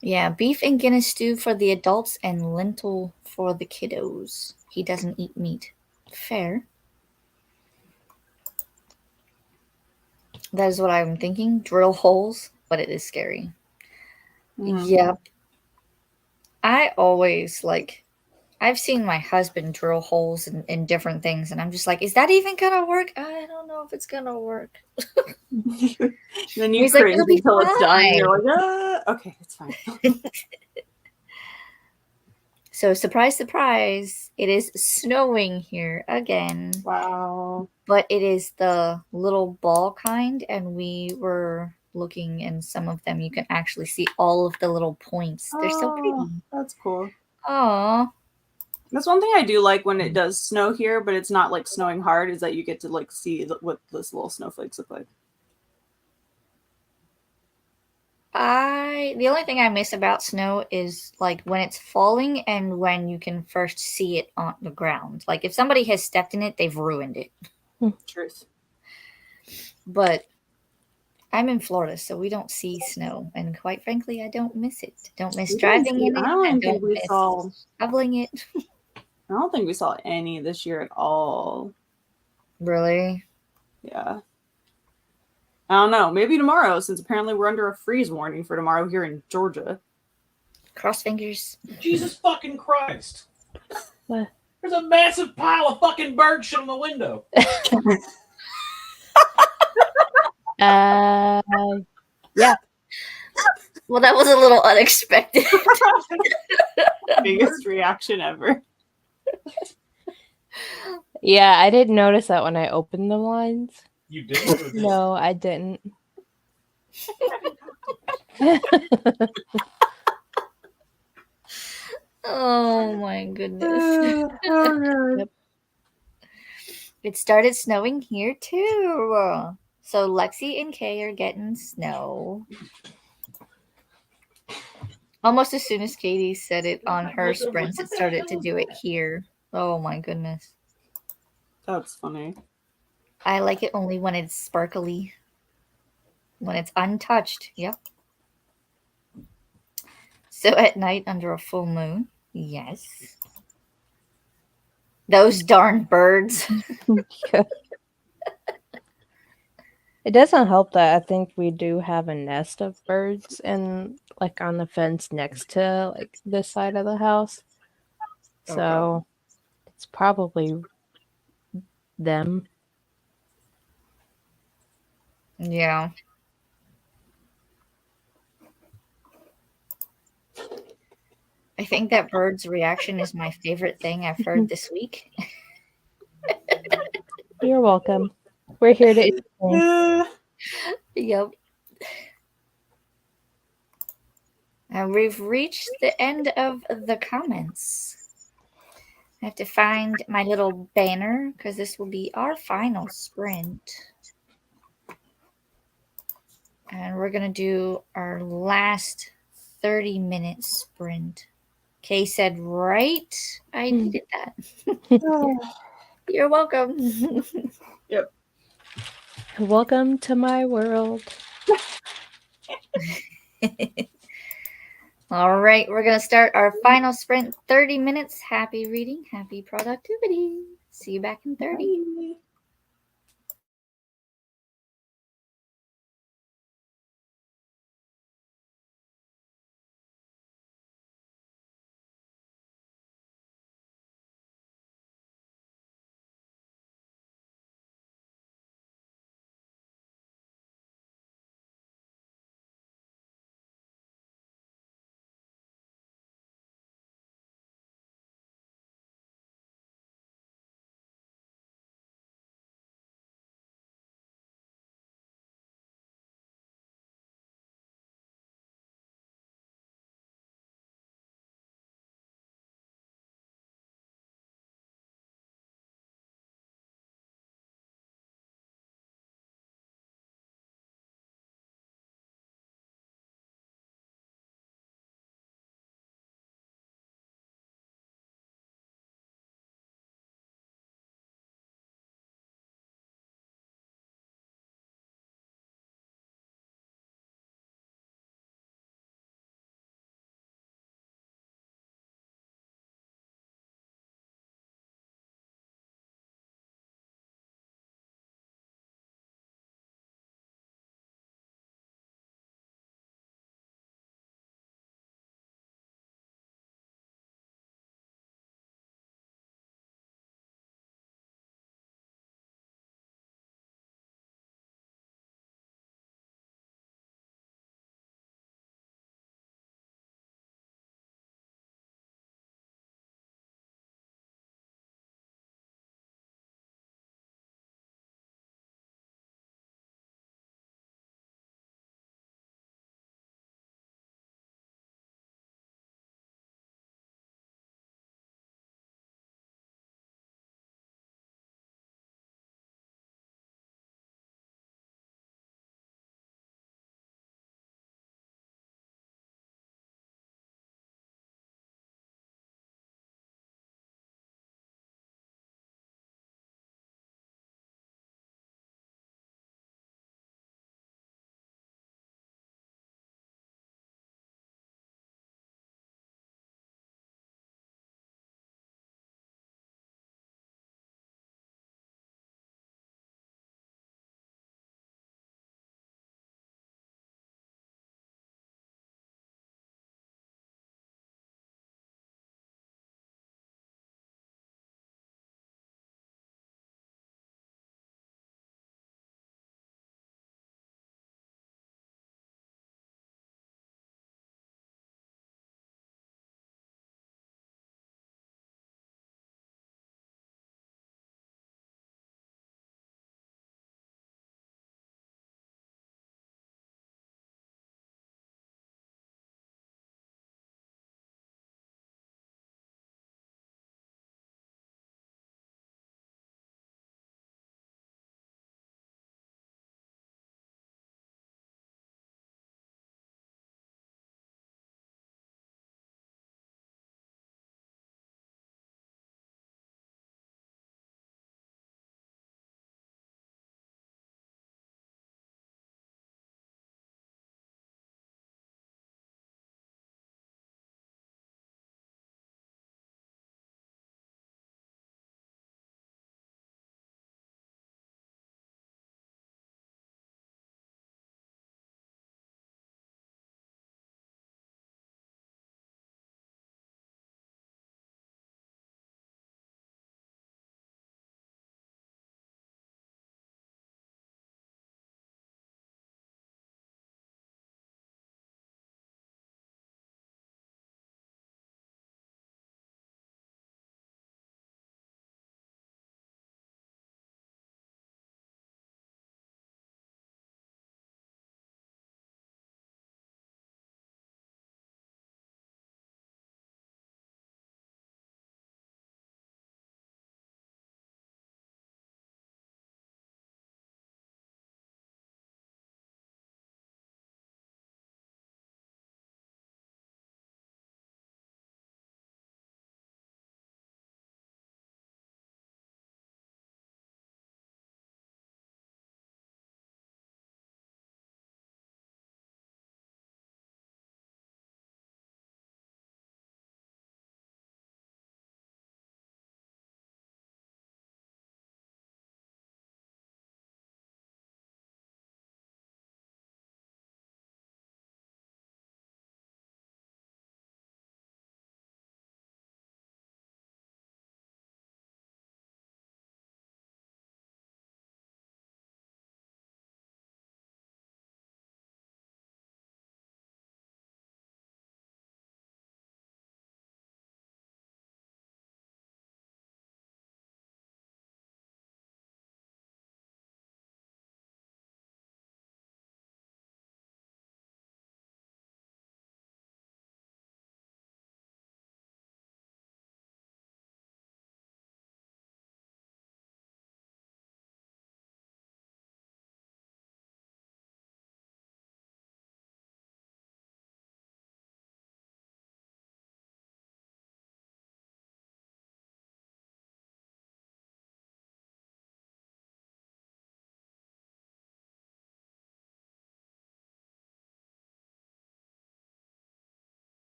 Yeah, beef and Guinness stew for the adults and lentil for the kiddos. He doesn't eat meat. Fair. That is what I'm thinking. Drill holes, but it is scary. Mhm. Yep. I always I've seen my husband drill holes in different things, and I'm just like, is that even gonna work? I don't know if it's gonna work. Then you He's like, cringe "It'll be until it's done. And you're fine." like, okay, it's fine. So, surprise, surprise, it is snowing here again. Wow. But it is the little ball kind, and we were looking, and some of them you can actually see all of the little points. They're so Oh, pretty. that's cool. Aw. That's one thing I do like when it does snow here, but it's not like snowing hard, is that you get to like see what those little snowflakes look like. The only thing I miss about snow is like when it's falling and when you can first see it on the ground. Like if somebody has stepped in it, they've ruined it. Truth. But I'm in Florida, so we don't see snow, and quite frankly, I don't miss it. Don't miss We didn't driving see- in it. I don't I even don't think we miss saw. shoveling it. I don't think we saw any this year at all. Really? Yeah. I don't know. Maybe tomorrow, since apparently we're under a freeze warning for tomorrow here in Georgia. Cross fingers. Jesus fucking Christ. What? There's a massive pile of fucking bird shit on the window. Yeah. Well, that was a little unexpected. Biggest reaction ever. Yeah, I didn't notice that when I opened the blinds. You didn't? No, I didn't. Oh my goodness. Yep. It started snowing here too. So Lexi and Kay are getting snow. Almost as soon as Katie said it on her sprints, it started to do it here. Oh my goodness. That's funny. I like it only when it's sparkly. When it's untouched. Yep. So at night under a full moon. Yes. Those darn birds. It doesn't help that I think we do have a nest of birds and like on the fence next to like this side of the house. So it's probably them. Yeah. I think that bird's reaction is my favorite thing I've heard this week. You're welcome. We're here to entertain. Yep. And we've reached the end of the comments. I have to find my little banner because this will be our final sprint. And we're going to do our last 30-minute sprint. Kay said, right? I needed that. You're welcome. Welcome to my world. All right, we're going to start our final sprint. 30 minutes. Happy reading. Happy productivity. See you back in 30.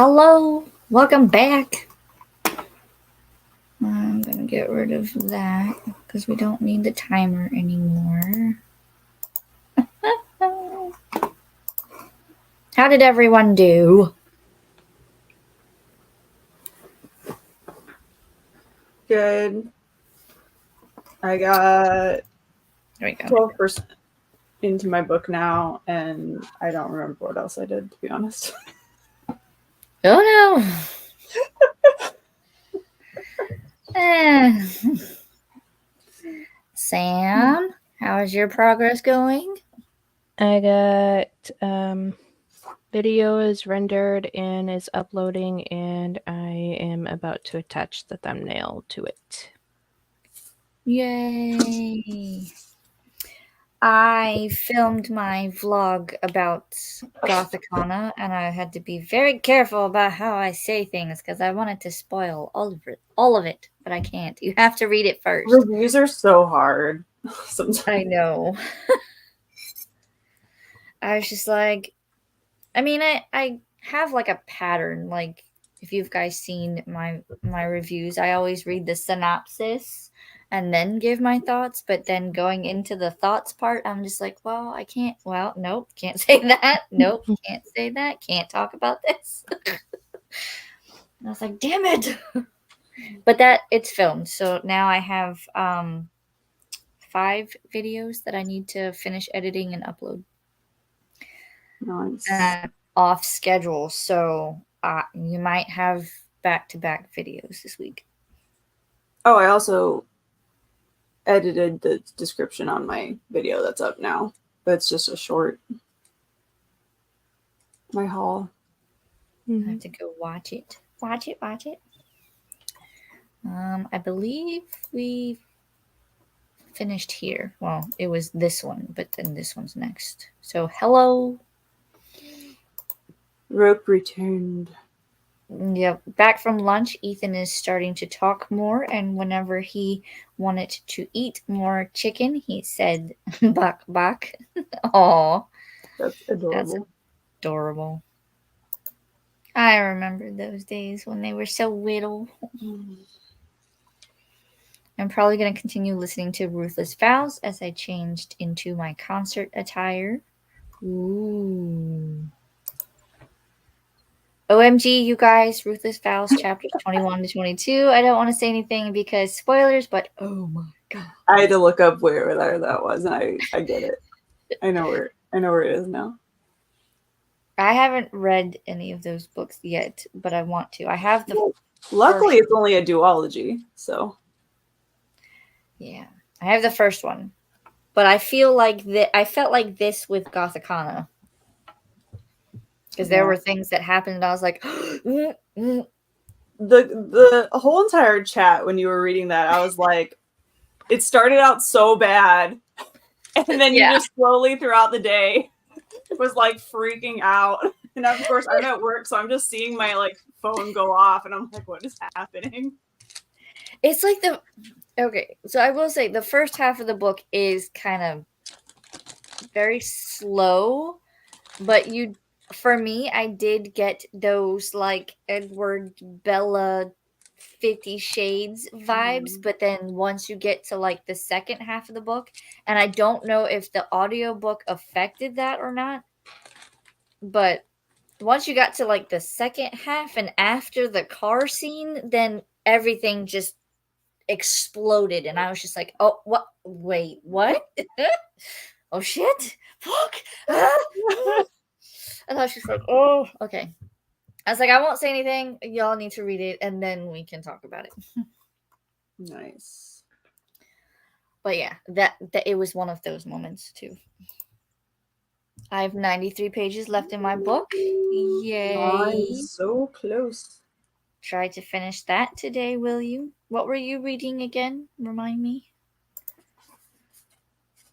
Hello, welcome back. I'm gonna get rid of that because we don't need the timer anymore. How did everyone do? Good. I got There we go. 12% into my book now, and I don't remember what else I did, to be honest. Oh no. Eh. Sam, how is your progress going? I got video is rendered and is uploading, and I am about to attach the thumbnail to it. Yay. I filmed my vlog about Gothicana, and I had to be very careful about how I say things because I wanted to spoil all of it, but I can't. You have to read it first. Reviews are so hard sometimes. I know. I was just like, I mean, I have like a pattern. Like, if you've guys seen my reviews, I always read the synopsis and then give my thoughts. But then going into the thoughts part, I'm just like, well, I can't. Well, nope, can't say that. Nope, can't say that. Can't talk about this. And I was like, damn it. But that it's filmed, so now I have 5 videos that I need to finish editing and upload. Nice. Off schedule, so you might have back-to-back videos this week. Oh, I also edited the description on my video that's up now, but it's just a short. My haul. I have to go watch it. Watch it. I believe we finished here. Well, it was this one, but then this one's next. So hello. Rope returned. Yep, back from lunch, Ethan is starting to talk more, and whenever he wanted to eat more chicken, he said "bak bak." Aw, That's adorable. adorable. I remember those days when they were so little. I'm probably going to continue listening to Ruthless Vows as I changed into my concert attire. Ooh. OMG, you guys, Ruthless Vows chapters 21 to 22. I don't want to say anything because spoilers, but oh my god. I had to look up where that was, and I get it. I know where it is now. I haven't read any of those books yet, but I want to. I have the Luckily it's only a duology, so yeah. I have the first one. But I feel like I felt like this with Gothicana. Because there were things that happened and I was like the whole entire chat when you were reading that, I was like, it started out so bad, and then you just slowly throughout the day was like freaking out. And of course I'm at work, so I'm just seeing my like phone go off, and I'm like, what is happening? It's like okay, so I will say the first half of the book is kind of very slow, but for me, I did get those like Edward Bella 50 Shades vibes, but then once you get to like the second half of the book, and I don't know if the audiobook affected that or not, but once you got to like the second half and after the car scene, then everything just exploded, and I was just like, oh, what? Wait, what? Oh shit! Fuck! And I was just like, oh, okay. I was like, I won't say anything. Y'all need to read it, and then we can talk about it. Nice. But yeah, that it was one of those moments too. I have 93 pages left in my book. Yay! Nice. So close. Try to finish that today, will you? What were you reading again? Remind me.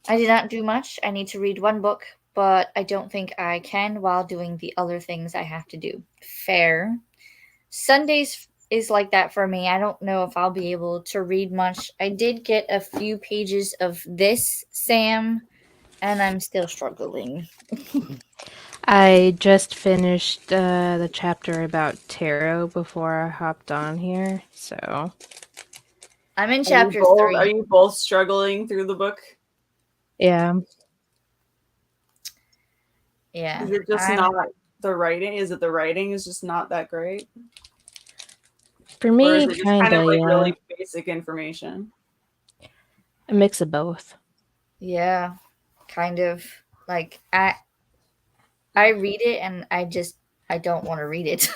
I did not do much. I need to read one book, but I don't think I can while doing the other things I have to do. Fair. Sundays is like that for me. I don't know if I'll be able to read much. I did get a few pages of this, Sam, and I'm still struggling. I just finished the chapter about tarot before I hopped on here, so I'm in Are you chapter both, are 3. you both struggling through the book? yeah. Yeah. Is it just I'm- not the writing? Is it the writing is just not that great? For Or is me, it just kind kind of of, like yeah. really basic information? A mix of both. Yeah, kind of. Like I read it and I don't want to read it.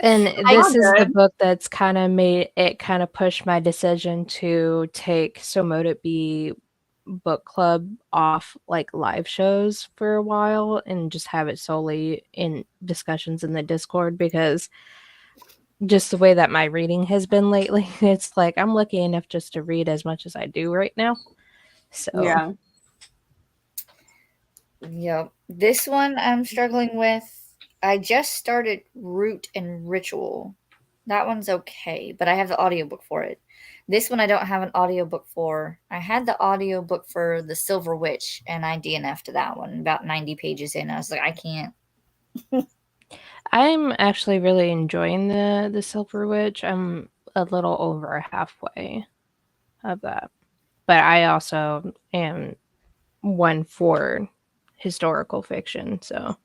And I- this is the good. book that's kind of made it kind of pushed my decision to take So Mote It Be book club off like live shows for a while and just have it solely in discussions in the Discord, because just the way that my reading has been lately, it's like I'm lucky enough just to read as much as I do right now. So Yeah. Yep. This one I'm struggling with. I just started Root and Ritual. That one's okay, but I have the audiobook for it. This one I don't have an audiobook for. I had the audiobook for The Silver Witch and I DNF'd that one about 90 pages in. I was like, I can't. I'm actually really enjoying the Silver Witch. I'm a little over halfway of that. But I also am one for historical fiction, so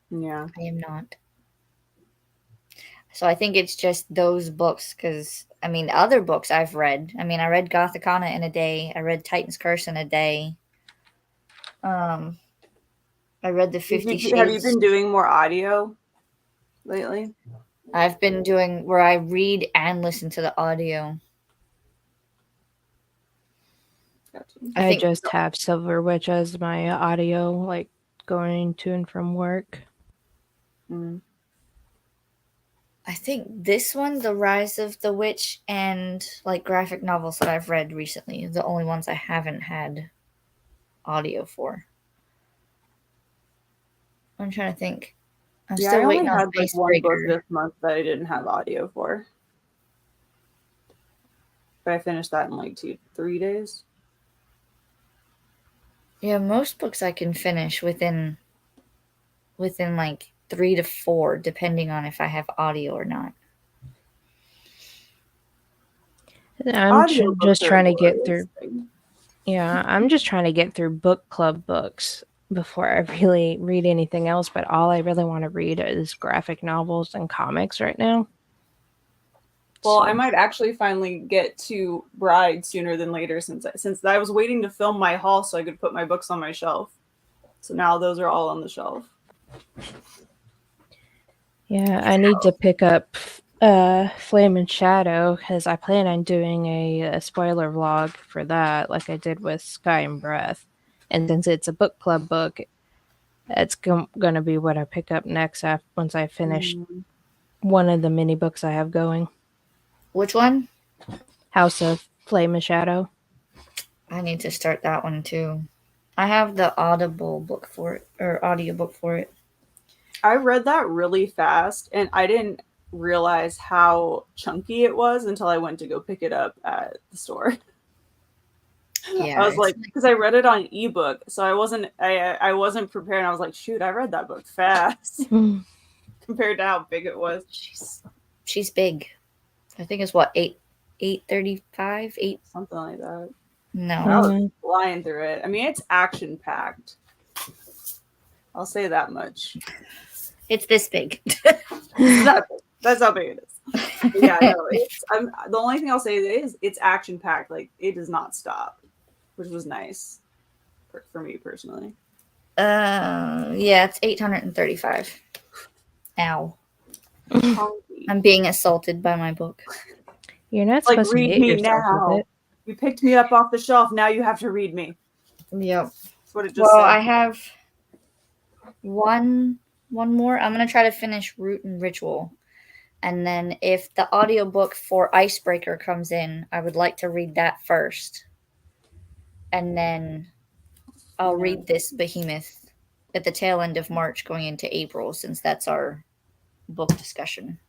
Yeah. I am not. So I think it's just those books because I mean other books I've read. I mean I read Gothicana in a day. I read Titan's Curse in a day. I read the 50 Have you Shades. been doing more audio lately? I've been doing where I read and listen to the audio. Gotcha. I I think just have Silver Witch as my audio, like going to and from work. Mm. I think this one, The Rise of the Witch, and like graphic novels that I've read recently, the only ones I haven't had audio for. I'm trying to think. I'm Yeah, I still only waiting on had like one book Icebreaker. this month that I didn't have audio for. But I finished that in like 3 days. Yeah, most books I can finish within like 3 to 4, depending on if I have audio or not. I'm Audiobooks just are a trying to get glorious through. thing. Yeah, I'm just trying to get through book club books before I really read anything else. But all I really want to read is graphic novels and comics right now. Well, So- I might actually finally get to Bride sooner than later since I was waiting to film my haul so I could put my books on my shelf. So now those are all on the shelf. Yeah, I need to pick up Flame and Shadow because I plan on doing a spoiler vlog for that, like I did with Sky and Breath. And since it's a book club book, it's going to be what I pick up next once I finish one of the mini books I have going. Which one? House of Flame and Shadow. I need to start that one too. I have the Audible book for it, or audiobook for it. I read that really fast and I didn't realize how chunky it was until I went to go pick it up at the store. Yeah, I was like, because I read it on ebook, so I wasn't prepared. I was like, shoot, I read that book fast compared to how big it was. she's big. I think it's what 835 8. Something like that. No, I was flying through it. I mean, it's action packed. I'll say that much. it's this big. That's how big it is. But yeah, no. The only thing I'll say is it's action packed. Like it does not stop, which was nice for me personally. Yeah, it's 835. Ow. Chunky. I'm being assaulted by my book. You're not Like, supposed to read hit me yourself now. with it. You picked me up off the shelf. Now you have to read me. Yep. That's what it just Well, said. I have one more. I'm gonna try to finish Root and Ritual. And then if the audiobook for Icebreaker comes in, I would like to read that first. And then I'll read this behemoth at the tail end of March going into April, since that's our book discussion.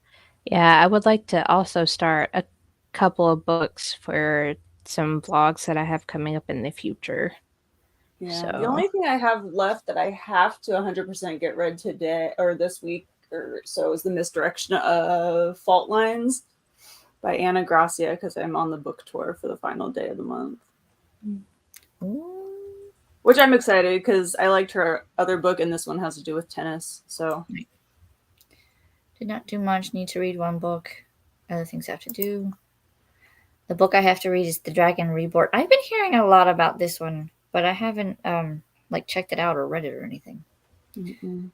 Yeah, I would like to also start a couple of books for some vlogs that I have coming up in the future. Yeah. The So- only thing I have left that I have to 100% get read today or this week or so is the Misdirection of Fault Lines by Anna Gracia, because I'm on the book tour for the final day of the month. Ooh. Which I'm excited because I liked her other book, and this one has to do with tennis. So Did not do much. Need to read one book. Other things I have to do. The book I have to read is The Dragon Reborn. I've been hearing a lot about this one, but I haven't like checked it out or read it or anything. mm-mm.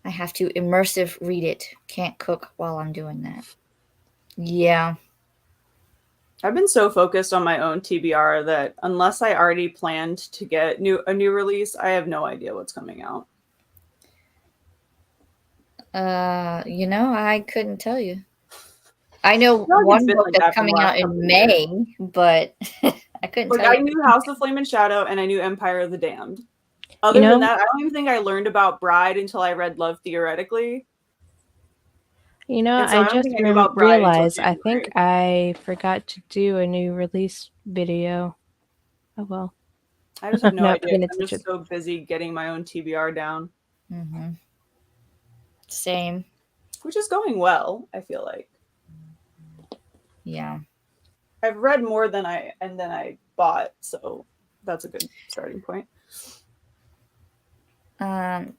I have to immersive read it. Can't cook while I'm doing that. Yeah. I've been so focused on my own TBR that unless I already planned to get a new release, I have no idea what's coming out. I couldn't tell you. I know feel like it's one been book like that that's for the coming last out in couple of May, but I couldn't Like tell I you. knew House of Flame and Shadow, and I knew Empire of the Damned. Other than that, I don't even think I learned about Bride until I read Love Theoretically. You know, And so I I don't just think I knew about Bride until realized I think January. I forgot to do a new release video. Oh well. I just have no Not idea. paying I'm attention. just so busy getting my own TBR down, Mm-hmm. Same. which is going well, I feel like. Yeah. I've read more than I bought, so that's a good starting point.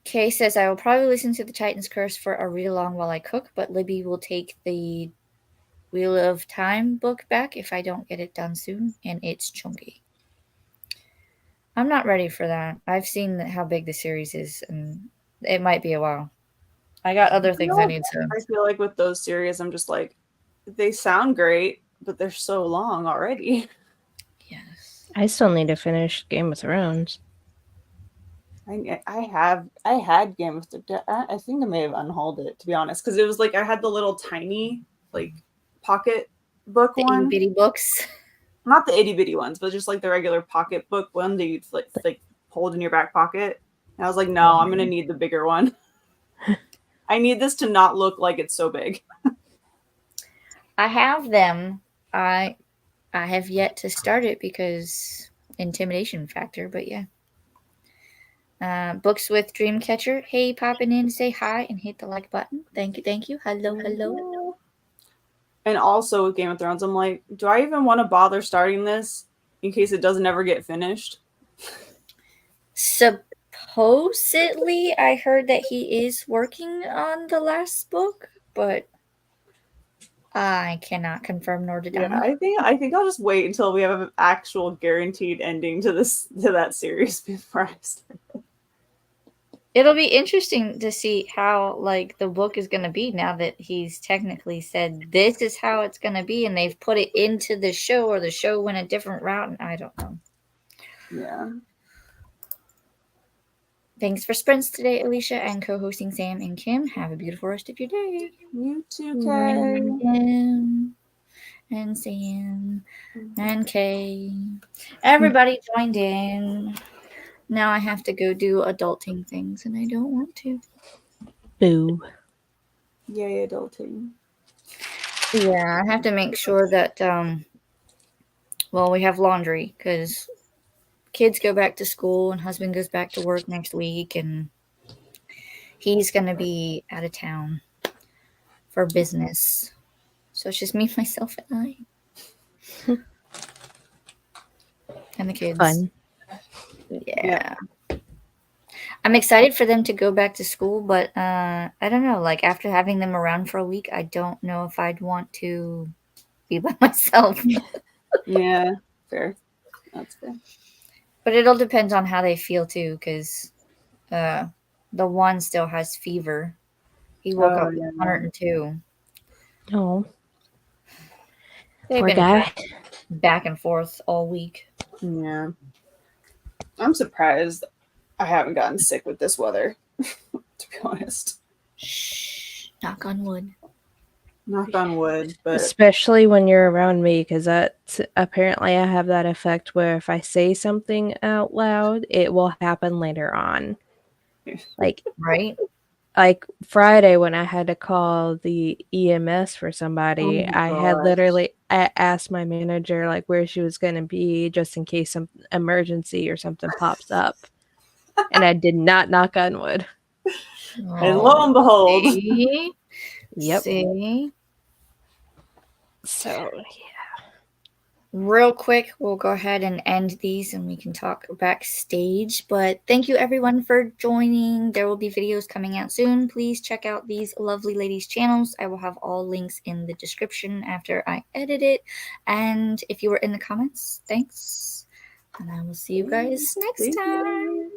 Kay says, I will probably listen to the Titan's Curse for a read along while I cook, but Libby will take the Wheel of Time book back if I don't get it done soon, and it's chunky. I'm not ready for that. I've seen how big the series is, and it might be a while. I got other things I need to. I feel like with those series, I'm just like, they sound great, but they're so long already. Yes. I still need to finish Game of Thrones. I had Game of Thrones. I think I may have unhauled it, to be honest, because it was like I had the little tiny like pocket book The one, itty bitty books. not the itty bitty ones, but just like the regular pocket book one that you'd like hold in your back pocket. And I was like, no, I'm gonna need the bigger one. I need this to not look like it's so big. I have them. I have yet to start it because intimidation factor, but yeah. Books with Dreamcatcher. Hey, popping in to say hi and hit the like button. Thank you. Hello. And also with Game of Thrones, I'm like, do I even want to bother starting this in case it doesn't ever get finished? Supposedly, I heard that he is working on the last book, but I cannot confirm nor deny. Yeah, I think I'll just wait until we have an actual guaranteed ending to that series before I start. It'll be interesting to see how like the book is going to be now that he's technically said this is how it's going to be, and they've put it into the show, or the show went a different route, and I don't know. Yeah. Thanks for sprints today, Alicia, and co-hosting Sam and Kim. Have a beautiful rest of your day. You too, Kay. And Sam and Kay. Everybody joined in. Now I have to go do adulting things, and I don't want to. Boo. Yay, adulting. Yeah, I have to make sure that, we have laundry because kids go back to school and husband goes back to work next week, and he's going to be out of town for business. So it's just me, myself, and I. And the kids. Fun. Yeah. I'm excited for them to go back to school, but I don't know. Like after having them around for a week, I don't know if I'd want to be by myself. Yeah, fair. That's fair. But it'll depend on how they feel too, because the one still has fever. He woke up with 102. Oh, They've poor been guy. back and forth all week. Yeah. I'm surprised I haven't gotten sick with this weather, to be honest. Shh. Knock on wood. Knock on wood, but Especially when you're around me, because that's apparently I have that effect where if I say something out loud, it will happen later on. Like Right? like Friday when I had to call the EMS for somebody, Oh my I had gosh. literally asked my manager like where she was going to be just in case some emergency or something pops up. And I did not knock on wood. And lo and behold. See? Yep. See? So, Real quick, we'll go ahead and end these and we can talk backstage. But thank you everyone for joining. There will be videos coming out soon. Please check out these lovely ladies' channels. I will have all links in the description after I edit it. And if you were in the comments, thanks. And I will see you guys next time.